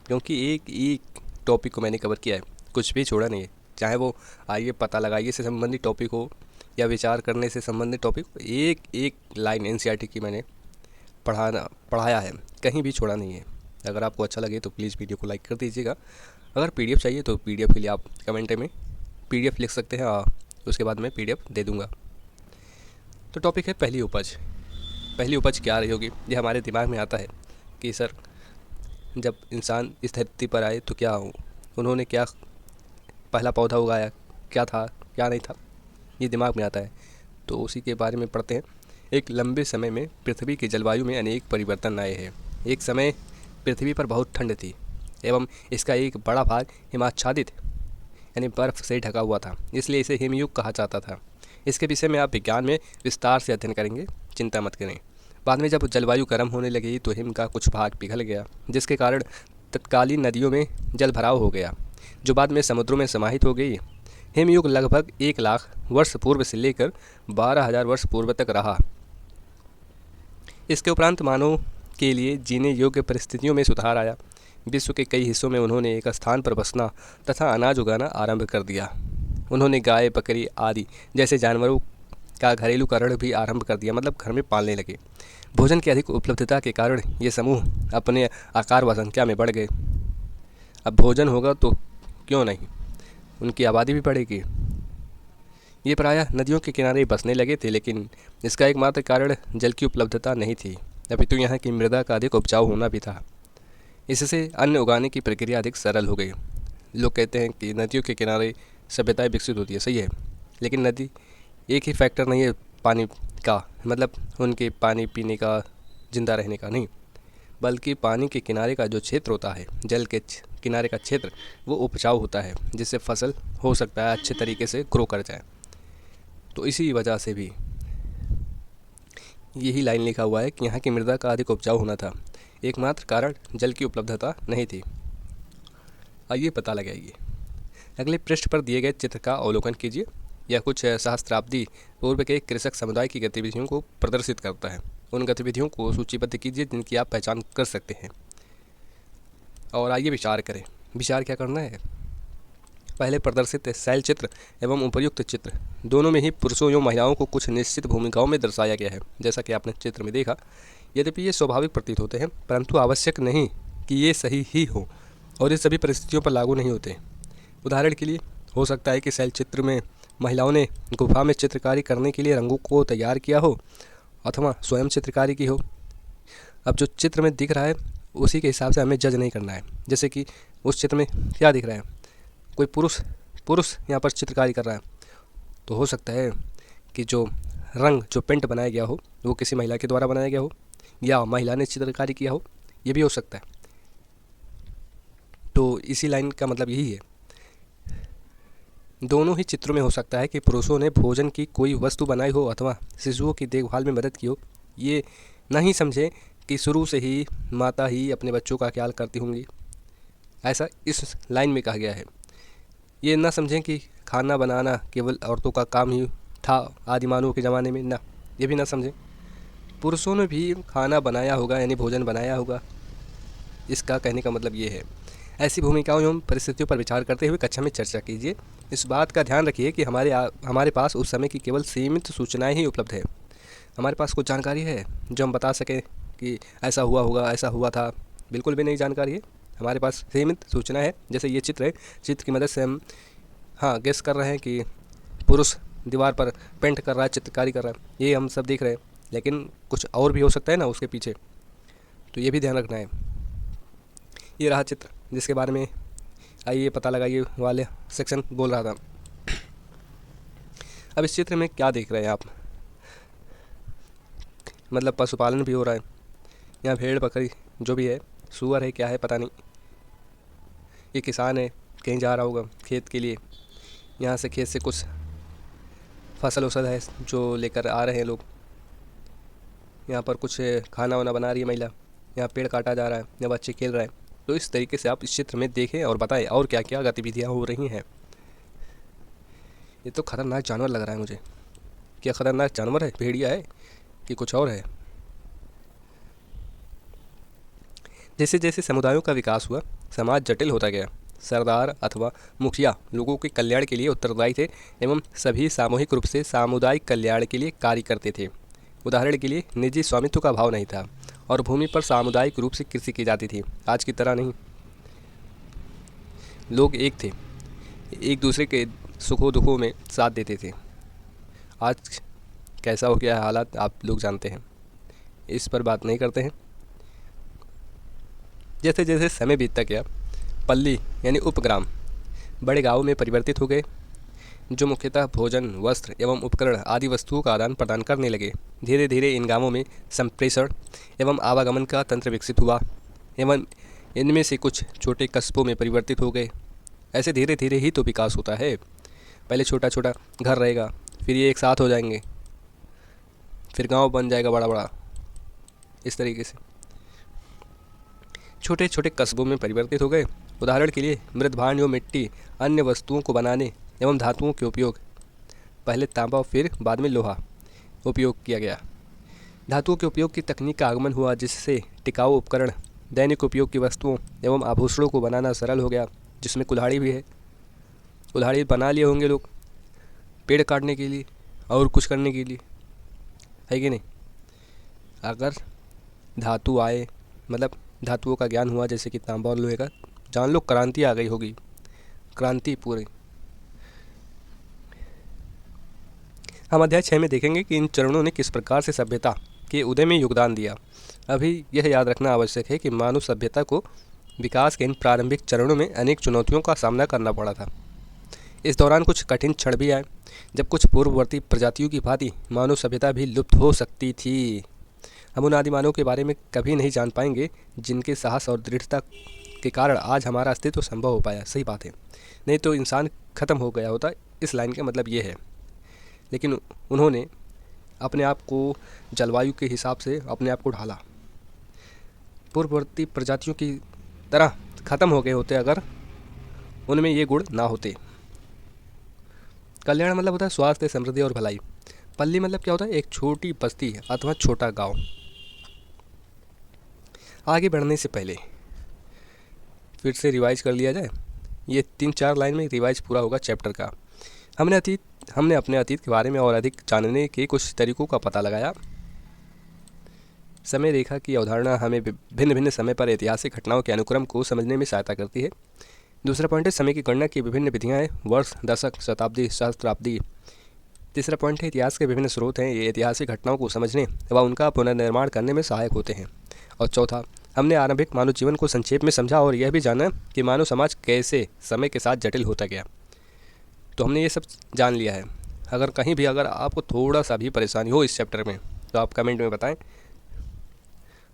क्योंकि एक एक टॉपिक को मैंने कवर किया है, कुछ भी छोड़ा नहीं है। चाहे वो आइए पता लगाइए से संबंधित टॉपिक हो या विचार करने से संबंधित टॉपिक, एक एक लाइन एनसीईआरटी की मैंने पढ़ाया है, कहीं भी छोड़ा नहीं है। अगर आपको अच्छा लगे तो प्लीज़ वीडियो को लाइक कर दीजिएगा। अगर पीडीएफ चाहिए तो पीडीएफ के लिए आप कमेंट में पीडीएफ लिख सकते हैं, उसके बाद मैं पीडीएफ दे दूँगा। तो टॉपिक है पहली उपज। पहली उपज क्या रही होगी? ये हमारे दिमाग में आता है कि सर जब इंसान इस धरती पर आए तो क्या हो, उन्होंने क्या पहला पौधा उगाया, क्या था क्या नहीं था, ये दिमाग में आता है। तो उसी के बारे में पढ़ते हैं। एक लंबे समय में पृथ्वी की जलवायु में अनेक परिवर्तन आए हैं। एक समय पृथ्वी पर बहुत ठंड थी एवं इसका एक बड़ा भाग हिमाच्छादित यानी बर्फ़ से ढका हुआ था, इसलिए इसे हिमयुग कहा जाता था। इसके विषय में आप विज्ञान में विस्तार से अध्ययन करेंगे, चिंता मत करें। बाद में जब जलवायु गर्म होने लगी तो हिम का कुछ भाग पिघल गया, जिसके कारण तत्कालीन नदियों में जल भराव हो गया, जो बाद में समुद्रों में समाहित हो गई। हिमयुग लगभग 1 लाख वर्ष पूर्व से लेकर 12,000 वर्ष पूर्व तक रहा। इसके उपरांत मानव के लिए जीने योग्य परिस्थितियों में सुधार आया। विश्व के कई हिस्सों में उन्होंने एक स्थान पर बसना तथा अनाज उगाना आरंभ कर दिया। उन्होंने गाय, बकरी आदि जैसे जानवरों का घरेलूकरण भी आरंभ कर दिया, मतलब घर में पालने लगे। भोजन की अधिक उपलब्धता के कारण ये समूह अपने आकार व संख्या में बढ़ गए। अब भोजन होगा तो क्यों नहीं, उनकी आबादी भी बढ़ेगी। ये प्रायः नदियों के किनारे बसने लगे थे, लेकिन इसका एकमात्र कारण जल की उपलब्धता नहीं थी, अपितु यहाँ की मृदा का अधिक उपजाऊ होना भी था। इससे अन्न उगाने की प्रक्रिया अधिक सरल हो गई। लोग कहते हैं कि नदियों के किनारे सभ्यताएं विकसित होती है, सही है, लेकिन नदी एक ही फैक्टर नहीं है पानी का, मतलब उनके पानी पीने का, जिंदा रहने का नहीं, बल्कि पानी के किनारे का जो क्षेत्र होता है, जल के किनारे का क्षेत्र, वो उपजाऊ होता है, जिससे फसल हो सकता है अच्छे तरीके से ग्रो कर जाए। तो इसी वजह से भी यही लाइन लिखा हुआ है कि यहाँ की मृदा का अधिक उपजाऊ होना था, एकमात्र कारण जल की उपलब्धता नहीं थी। आइए पता लगाइए। अगले पृष्ठ पर दिए गए चित्र का अवलोकन कीजिए। यह कुछ सहस्त्राब्दी पूर्व के कृषक समुदाय की गतिविधियों को प्रदर्शित करता है। उन गतिविधियों को सूचीबद्ध कीजिए जिनकी आप पहचान कर सकते हैं, और आइए विचार करें। विचार क्या करना है? पहले प्रदर्शित शैल चित्र एवं उपर्युक्त चित्र दोनों में ही पुरुषों एवं महिलाओं को कुछ निश्चित भूमिकाओं में दर्शाया गया है, जैसा कि आपने चित्र में देखा। यद्यपि ये स्वाभाविक प्रतीत होते हैं, परंतु आवश्यक नहीं कि ये सही ही हो और ये सभी परिस्थितियों पर लागू नहीं होते। उदाहरण के लिए हो सकता है कि शैल चित्र में महिलाओं ने गुफा में चित्रकारी करने के लिए रंगों को तैयार किया हो अथवा स्वयं चित्रकारी की हो। अब जो चित्र में दिख रहा है उसी के हिसाब से हमें जज नहीं करना है। जैसे कि उस चित्र में क्या दिख रहा है, कोई पुरुष यहाँ पर चित्रकारी कर रहा है, तो हो सकता है कि जो रंग, जो पेंट बनाया गया हो, वो किसी महिला के द्वारा बनाया गया हो या महिला ने चित्रकारी किया हो, ये भी हो सकता है। तो इसी लाइन का मतलब यही है। दोनों ही चित्रों में हो सकता है कि पुरुषों ने भोजन की कोई वस्तु बनाई हो अथवा शिशुओं की देखभाल में मदद की हो। ये नहीं समझें कि शुरू से ही माता ही अपने बच्चों का ख्याल करती होंगी, ऐसा इस लाइन में कहा गया है। ये ना समझें कि खाना बनाना केवल औरतों का काम ही था आदिमानवों के ज़माने में, ना, ये भी ना समझें। पुरुषों ने भी खाना बनाया होगा, यानी भोजन बनाया होगा। इसका कहने का मतलब ये है। ऐसी भूमिकाओं एवं परिस्थितियों पर विचार करते हुए कक्षा में चर्चा कीजिए। इस बात का ध्यान रखिए कि हमारे पास उस समय की केवल सीमित सूचनाएं ही उपलब्ध है। हमारे पास कुछ जानकारी है जो हम बता सकें कि ऐसा हुआ होगा, ऐसा हुआ था, बिल्कुल भी नहीं जानकारी है। हमारे पास सीमित सूचना है। जैसे ये चित्र है, चित्र की मदद से हम गेस कर रहे हैं कि पुरुष दीवार पर पेंट कर रहा है, चित्रकारी कर रहा है, ये हम सब देख रहे हैं, लेकिन कुछ और भी हो सकता है ना उसके पीछे, तो ये भी ध्यान रखना है। ये रहा चित्र जिसके बारे में आइए पता लगाइए वाले सेक्शन बोल रहा था। अब इस चित्र में क्या देख रहे हैं आप? मतलब पशुपालन भी हो रहा है। यहाँ भेड़ बकरी जो भी है, सूअर है, क्या है पता नहीं। ये किसान है, कहीं जा रहा होगा खेत के लिए, यहाँ से खेत से कुछ फसल उसल है जो लेकर आ रहे हैं लोग। यहाँ पर कुछ खाना वाना बना रही है महिला, यहाँ पेड़ काटा जा रहा है, यहाँ बच्चे खेल रहे हैं। तो इस तरीके से आप इस चित्र में देखें और बताएं और क्या क्या गतिविधियाँ हो रही हैं। ये तो खतरनाक जानवर लग रहा है मुझे। क्या खतरनाक जानवर है? भेड़िया है कि कुछ और है? जैसे जैसे समुदायों का विकास हुआ, समाज जटिल होता गया। सरदार अथवा मुखिया लोगों के कल्याण के लिए उत्तरदायी थे एवं सभी सामूहिक रूप से सामुदायिक कल्याण के लिए कार्य करते थे। उदाहरण के लिए निजी स्वामित्व का भाव नहीं था और भूमि पर सामुदायिक रूप से कृषि की जाती थी। आज की तरह नहीं, लोग एक थे, एक दूसरे के सुखों दुखों में साथ देते थे। आज कैसा हो गया है हालात, आप लोग जानते हैं, इस पर बात नहीं करते हैं। जैसे जैसे समय बीतता गया, पल्ली यानी उपग्राम बड़े गांवों में परिवर्तित हो गए, जो मुख्यतः भोजन, वस्त्र एवं उपकरण आदि वस्तुओं का आदान प्रदान करने लगे। धीरे धीरे इन गांवों में संप्रेषण एवं आवागमन का तंत्र विकसित हुआ एवं इनमें से कुछ छोटे कस्बों में परिवर्तित हो गए। ऐसे धीरे धीरे ही तो विकास होता है। पहले छोटा छोटा घर रहेगा, फिर ये एक साथ हो जाएंगे, फिर गांव बन जाएगा बड़ा बड़ा। इस तरीके से छोटे छोटे कस्बों में परिवर्तित हो गए। उदाहरण के लिए मृदभांड एवं मिट्टी, अन्य वस्तुओं को बनाने एवं धातुओं के उपयोग, पहले तांबा फिर बाद में लोहा उपयोग किया गया। धातुओं के उपयोग की तकनीक का आगमन हुआ, जिससे टिकाऊ उपकरण, दैनिक उपयोग की वस्तुओं एवं आभूषणों को बनाना सरल हो गया, जिसमें कुल्हाड़ी भी है। कुल्हाड़ी बना लिए होंगे लोग पेड़ काटने के लिए और कुछ करने के लिए, है कि नहीं? अगर धातु आए, मतलब धातुओं का ज्ञान हुआ, जैसे कि तांबा और लोहे का, जान लो क्रांति आ गई होगी, क्रांति पूरी। हम अध्याय 6 में देखेंगे कि इन चरणों ने किस प्रकार से सभ्यता के उदय में योगदान दिया। अभी यह याद रखना आवश्यक है कि मानव सभ्यता को विकास के इन प्रारंभिक चरणों में अनेक चुनौतियों का सामना करना पड़ा था। इस दौरान कुछ कठिन क्षण भी आए, जब कुछ पूर्ववर्ती प्रजातियों की भांति मानव सभ्यता भी लुप्त हो सकती थी। हम उन आदिमानवों के बारे में कभी नहीं जान पाएंगे जिनके साहस और दृढ़ता के कारण आज हमारा अस्तित्व संभव हो पाया। सही बात है, नहीं तो इंसान खत्म हो गया होता। इस लाइन का मतलब ये है। लेकिन उन्होंने अपने आप को जलवायु के हिसाब से अपने आप को ढाला। पूर्ववर्ती प्रजातियों की तरह खत्म हो गए होते अगर उनमें ये गुण ना होते। कल्याण मतलब होता है स्वास्थ्य, समृद्धि और भलाई। पल्ली मतलब क्या होता है? एक छोटी बस्ती अथवा छोटा गांव। आगे बढ़ने से पहले फिर से रिवाइज कर लिया जाए। ये 3-4 लाइन में रिवाइज पूरा होगा चैप्टर का। हमने अपने अतीत के बारे में और अधिक जानने के कुछ तरीकों का पता लगाया। समय रेखा की अवधारणा हमें भिन्न भिन्न समय पर ऐतिहासिक घटनाओं के अनुक्रम को समझने में सहायता करती है। दूसरा पॉइंट है समय की गणना की विभिन्न विधियाँ हैं, वर्ष, दशक, शताब्दी, सहस्त्राब्दी। तीसरा पॉइंट है इतिहास के विभिन्न स्रोत हैं, ये ऐतिहासिक घटनाओं को समझने व उनका पुनर्निर्माण करने में सहायक होते हैं। और चौथा, हमने आरंभिक मानव जीवन को संक्षेप में समझा और यह भी जाना कि मानव समाज कैसे समय के साथ जटिल होता गया। तो हमने ये सब जान लिया है। अगर आपको थोड़ा सा भी परेशानी हो इस चैप्टर में तो आप कमेंट में बताएं,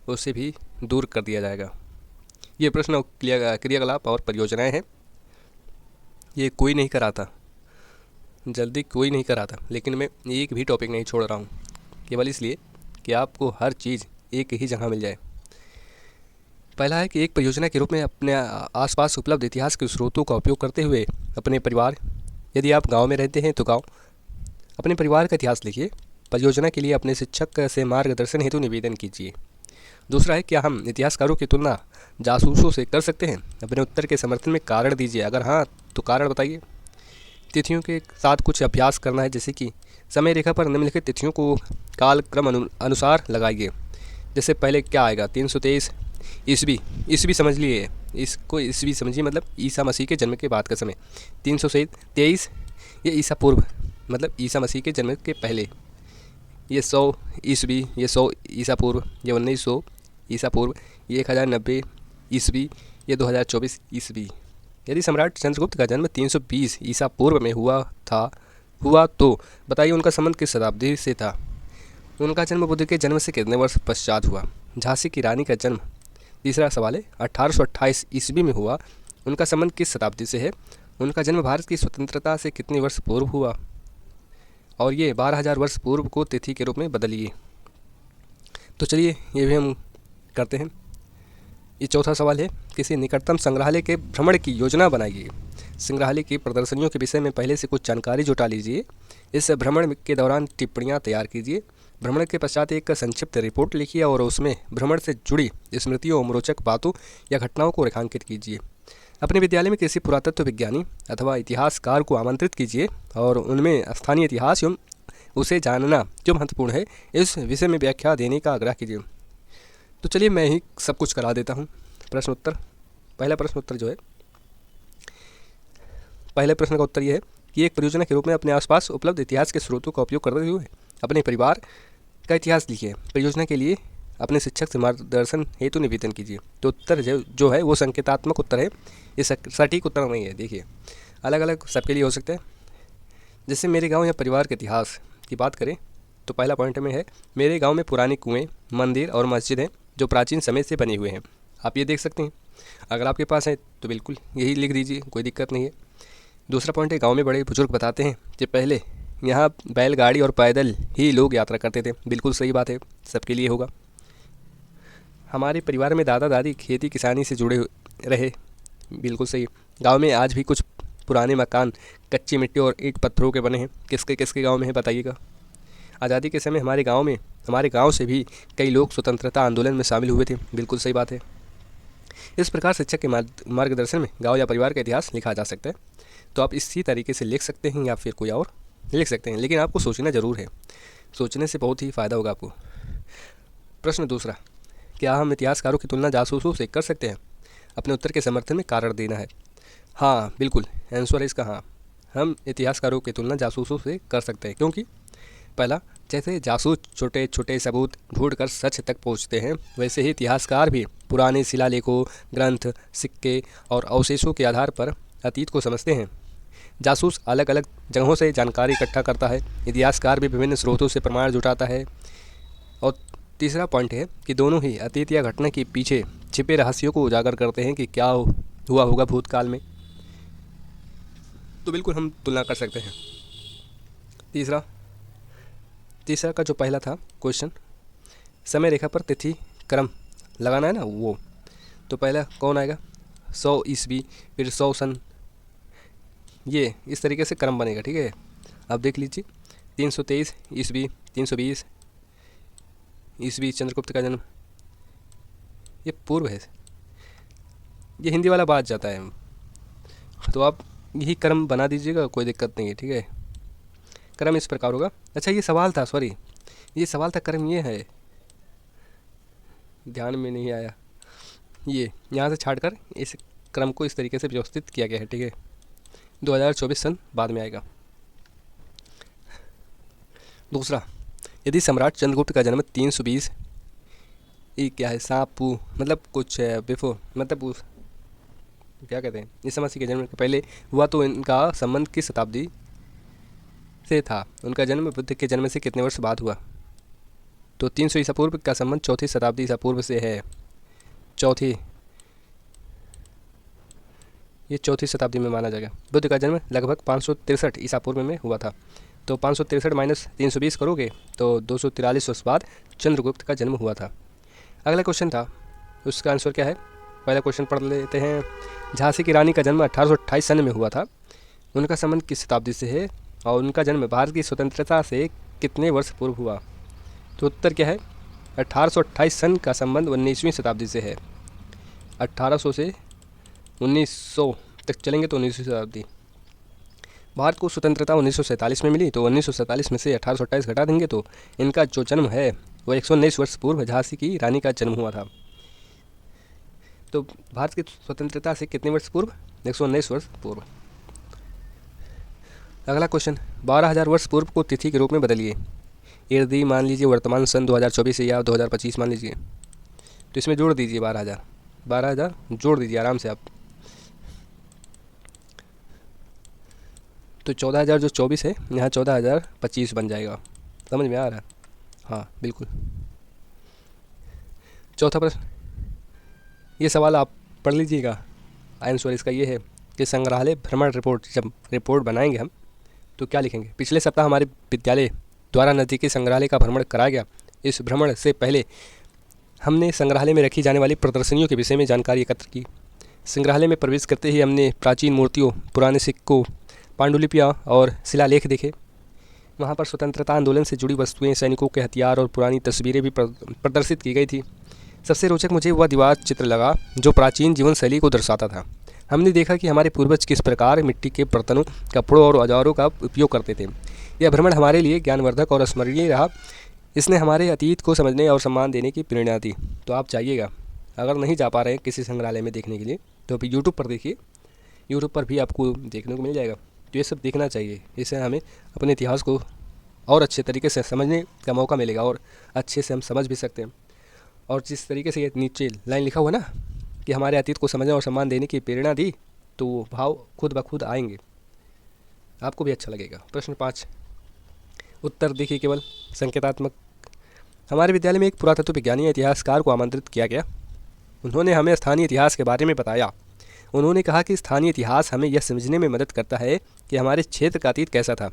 उससे भी दूर कर दिया जाएगा। ये प्रश्न क्रियाकलाप और परियोजनाएं हैं, ये कोई नहीं कराता, जल्दी कोई नहीं कराता, लेकिन मैं एक भी टॉपिक नहीं छोड़ रहा हूँ, केवल इसलिए कि आपको हर चीज़ एक ही जगह मिल जाए। पहला है कि एक परियोजना के रूप में अपने आसपास उपलब्ध इतिहास के स्रोतों का उपयोग करते हुए अपने परिवार, यदि आप गांव में रहते हैं तो गांव, अपने परिवार का इतिहास लिखिए। परियोजना के लिए अपने शिक्षक से मार्गदर्शन हेतु निवेदन कीजिए। दूसरा है, क्या हम इतिहासकारों की तुलना जासूसों से कर सकते हैं? अपने उत्तर के समर्थन में कारण दीजिए, अगर हाँ तो कारण बताइए। तिथियों के साथ कुछ अभ्यास करना है, जैसे कि समय रेखा पर निम्नलिखित तिथियों को कालक्रम अनुसार लगाइए। जैसे पहले क्या आएगा? 323 ईस्वी समझ लिए, इसको ईस्वी समझिए, मतलब ईसा मसीह के जन्म के बाद का समय। 323 ये ईसा पूर्व, मतलब ईसा मसीह के जन्म के पहले। ये 100 ईस्वी, ये 100 ईसा पूर्व, ये 1900 ईसा पूर्व, ये 1090 ईस्वी, ये 2024 ईस्वी। यदि सम्राट चंद्रगुप्त का जन्म 320 ईसा पूर्व में हुआ तो बताइए उनका संबंध किस शताब्दी से था? उनका जन्म बुद्ध के जन्म से कितने वर्ष पश्चात हुआ? झांसी की रानी का जन्म, तीसरा सवाल है, 1828 ईस्वी में हुआ। उनका संबंध किस शताब्दी से है? उनका जन्म भारत की स्वतंत्रता से कितने वर्ष पूर्व हुआ? और ये 12,000 वर्ष पूर्व को तिथि के रूप में बदलिए। तो चलिए ये भी हम करते हैं। ये चौथा सवाल है, किसी निकटतम संग्रहालय के भ्रमण की योजना बनाइए। संग्रहालय की प्रदर्शनियों के विषय में पहले से कुछ जानकारी जुटा लीजिए। इस भ्रमण के दौरान टिप्पणियाँ तैयार कीजिए। भ्रमण के पश्चात एक संक्षिप्त रिपोर्ट लिखिए और उसमें भ्रमण से जुड़ी स्मृतियों और रोचक बातों या घटनाओं को रेखांकित कीजिए। अपने विद्यालय में किसी पुरातत्व विज्ञानी अथवा इतिहासकार को आमंत्रित कीजिए और उनमें स्थानीय इतिहास एवं उसे जानना जो महत्वपूर्ण है इस विषय में व्याख्या देने का आग्रह कीजिए। तो चलिए मैं ही सब कुछ करा देता हूँ। प्रश्न उत्तर, पहला प्रश्न उत्तर जो है, पहले प्रश्न का उत्तर यह है कि एक परियोजना के रूप में अपने आसपास उपलब्ध इतिहास के स्रोतों का उपयोग करते हुए अपने परिवार का इतिहास लिखिए। परियोजना के लिए अपने शिक्षक से मार्गदर्शन हेतु निवेदन कीजिए। तो उत्तर जो है वो संकेतात्मक उत्तर है, ये सटीक उत्तर नहीं है। देखिए अलग अलग सबके लिए हो सकते हैं। जैसे मेरे गांव या परिवार के इतिहास की बात करें तो पहला पॉइंट में है, मेरे गांव में पुराने कुएं, मंदिर और मस्जिद हैं जो प्राचीन समय से बने हुए हैं। आप ये देख सकते हैं, अगर आपके पास है तो बिल्कुल यही लिख दीजिए, कोई दिक्कत नहीं है। दूसरा पॉइंट है, गांव में बड़े बुजुर्ग बताते हैं कि पहले यहाँ बैलगाड़ी और पैदल ही लोग यात्रा करते थे। बिल्कुल सही बात है, सबके लिए होगा। हमारे परिवार में दादा दादी खेती किसानी से जुड़े रहे। बिल्कुल सही। गांव में आज भी कुछ पुराने मकान कच्ची मिट्टी और ईंट पत्थरों के बने हैं। किसके किसके गांव में है बताइएगा। आज़ादी के समय हमारे गांव से भी कई लोग स्वतंत्रता आंदोलन में शामिल हुए थे। बिल्कुल सही बात है। इस प्रकार शिक्षक के मार्गदर्शन में गाँव या परिवार का इतिहास लिखा जा सकता है। तो आप इसी तरीके से लिख सकते हैं या फिर कोई और लिख सकते हैं, लेकिन आपको सोचना ज़रूर है। सोचने से बहुत ही फ़ायदा होगा आपको। प्रश्न दूसरा, क्या हम इतिहासकारों की तुलना जासूसों से कर सकते हैं? अपने उत्तर के समर्थन में कारण देना है। हाँ बिल्कुल, आंसर है इसका हाँ। हम इतिहासकारों की तुलना जासूसों से कर सकते हैं, क्योंकि पहला, जैसे जासूस छोटे छोटे सबूत ढूंढकर सच तक पहुंचते हैं, वैसे ही इतिहासकार भी पुराने शिलालेखों, ग्रंथ, सिक्के और अवशेषों के आधार पर अतीत को समझते हैं। जासूस अलग अलग जगहों से जानकारी इकट्ठा करता है, इतिहासकार भी विभिन्न स्रोतों से प्रमाण जुटाता है। और तीसरा पॉइंट है कि दोनों ही अतीत या घटना के पीछे छिपे रहस्यों को उजागर करते हैं कि क्या हुआ होगा भूतकाल में। तो बिल्कुल हम तुलना कर सकते हैं। तीसरा का जो पहला था क्वेश्चन, समय रेखा पर तिथि क्रम लगाना है ना, वो तो पहला कौन आएगा? 100 ईस्वी, फिर 100 सन, ये इस तरीके से क्रम बनेगा। ठीक है, अब देख लीजिए 323 ईस्वी, 320 ईस्वी चंद्रगुप्त का जन्म, ये पूर्व है, ये हिंदी वाला बात जाता है। तो आप यही क्रम बना दीजिएगा, कोई दिक्कत नहीं है। ठीक है, क्रम इस प्रकार होगा। अच्छा ये सवाल था, सॉरी ये सवाल था, क्रम ये है, ध्यान में नहीं आया। ये यहाँ से छाड़कर इस क्रम को इस तरीके से व्यवस्थित किया गया है। ठीक है, 2024 सन बाद में आएगा। दूसरा, यदि सम्राट चंद्रगुप्त का जन्म 320 ये क्या है, सापू मतलब कुछ बिफोर, मतलब क्या कहते हैं, ईसा मसीह के जन्म के पहले हुआ, तो इनका संबंध किस शताब्दी से था? उनका जन्म बुद्ध के जन्म से कितने वर्ष बाद हुआ? तो 300 ईसा पूर्व का संबंध चौथी शताब्दी ईसा पूर्व से है। ये चौथी शताब्दी में माना जाएगा। बुद्ध का जन्म लगभग 563 ईसा पूर्व में हुआ था। तो 563 माइनस 320 करोगे तो 243 वर्ष बाद चंद्रगुप्त का जन्म हुआ था। अगला क्वेश्चन था, उसका आंसर क्या है? पहला क्वेश्चन पढ़ लेते हैं। झांसी की रानी का जन्म 1828 सन में हुआ था। उनका संबंध किस शताब्दी से है और उनका जन्म भारत की स्वतंत्रता से कितने वर्ष पूर्व हुआ? तो उत्तर क्या है? 1828 सन का संबंध 19वीं शताब्दी से है। 1800 से 1900 तक चलेंगे तो 19वीं शताब्दी। भारत को स्वतंत्रता 1947 में मिली, तो 1947 में से 1828 घटा देंगे तो इनका जो जन्म है वो 119 वर्ष पूर्व झांसी की रानी का जन्म हुआ था। तो भारत की स्वतंत्रता से कितने वर्ष पूर्व? 119 वर्ष पूर्व। अगला क्वेश्चन, 12,000 वर्ष पूर्व को तिथि के रूप में बदलिए। यदि मान लीजिए वर्तमान सन 2024 या 2025 मान लीजिए, तो इसमें जोड़ दीजिए 12,000 जोड़ दीजिए आराम से आप। तो 14,000 जो 24 है, यहाँ 14,025 बन जाएगा। समझ में आ रहा है? हाँ बिल्कुल। चौथा प्रश्न, ये सवाल आप पढ़ लीजिएगा। आंसर इसका ये है कि संग्रहालय भ्रमण रिपोर्ट, जब रिपोर्ट बनाएंगे हम तो क्या लिखेंगे। पिछले सप्ताह हमारे विद्यालय द्वारा नज़दीकी संग्रहालय का भ्रमण कराया गया। इस भ्रमण से पहले हमने संग्रहालय में रखी जाने वाली प्रदर्शनियों के विषय में जानकारी एकत्र की। संग्रहालय में प्रवेश करते ही हमने प्राचीन मूर्तियों, पुराने सिक्कों, पांडुलिपियाँ और शिलालेख देखे। वहाँ पर स्वतंत्रता आंदोलन से जुड़ी वस्तुएं, सैनिकों के हथियार और पुरानी तस्वीरें भी प्रदर्शित की गई थी। सबसे रोचक मुझे वह दीवार चित्र लगा जो प्राचीन जीवन शैली को दर्शाता था। हमने देखा कि हमारे पूर्वज किस प्रकार मिट्टी के बर्तनों, कपड़ों और औजारों का उपयोग करते थे। यह भ्रमण हमारे लिए ज्ञानवर्धक और स्मरणीय रहा। इसने हमारे अतीत को समझने और सम्मान देने की प्रेरणा दी। तो आप जाइएगा, अगर नहीं जा पा रहे हैं किसी संग्रहालय में देखने के लिए तो अभी यूट्यूब पर देखिए, यूट्यूब पर भी आपको देखने को मिल जाएगा। तो ये सब देखना चाहिए, इससे हमें अपने इतिहास को और अच्छे तरीके से समझने का मौका मिलेगा और अच्छे से हम समझ भी सकते हैं। और जिस तरीके से ये नीचे लाइन लिखा हुआ ना कि हमारे अतीत को समझने और सम्मान देने की प्रेरणा दी, तो वो भाव खुद ब खुद आएंगे, आपको भी अच्छा लगेगा। प्रश्न 5, उत्तर देखिए केवल संकेतात्मक। हमारे विद्यालय में एक पुरातत्व विज्ञानी या इतिहासकार को आमंत्रित किया गया। उन्होंने हमें स्थानीय इतिहास के बारे में बताया। उन्होंने कहा कि स्थानीय इतिहास हमें यह समझने में मदद करता है कि हमारे क्षेत्र का अतीत कैसा था,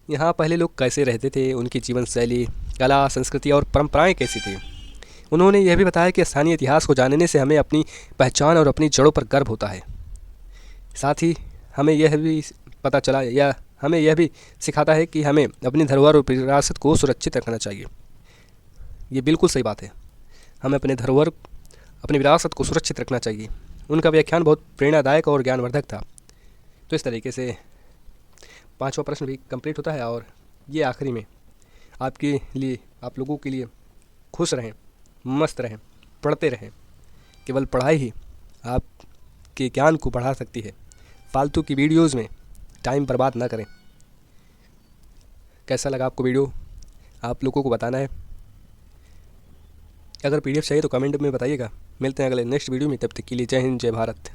यहाँ पहले लोग कैसे रहते थे, उनकी जीवन शैली, कला, संस्कृति और परंपराएं कैसी थी। उन्होंने यह भी बताया कि स्थानीय इतिहास को जानने से हमें अपनी पहचान और अपनी जड़ों पर गर्व होता है। साथ ही हमें यह भी पता चला या हमें यह भी सिखाता है कि हमें अपनी धरोहर और विरासत को सुरक्षित रखना चाहिए। ये बिल्कुल सही बात है, हमें अपने धरोहर, अपनी विरासत को सुरक्षित रखना चाहिए। उनका व्याख्यान बहुत प्रेरणादायक और ज्ञानवर्धक था। तो इस तरीके से 5वां प्रश्न भी कंप्लीट होता है। और ये आखिरी में आपके लिए, आप लोगों के लिए, खुश रहें, मस्त रहें, पढ़ते रहें। केवल पढ़ाई ही आपके ज्ञान को बढ़ा सकती है। फालतू की वीडियोज़ में टाइम बर्बाद ना करें। कैसा लगा आपको वीडियो, आप लोगों को बताना है। अगर PDF चाहिए तो कमेंट में बताइएगा। मिलते हैं अगले नेक्स्ट वीडियो में, तब तक के लिए जय हिंद, जय भारत।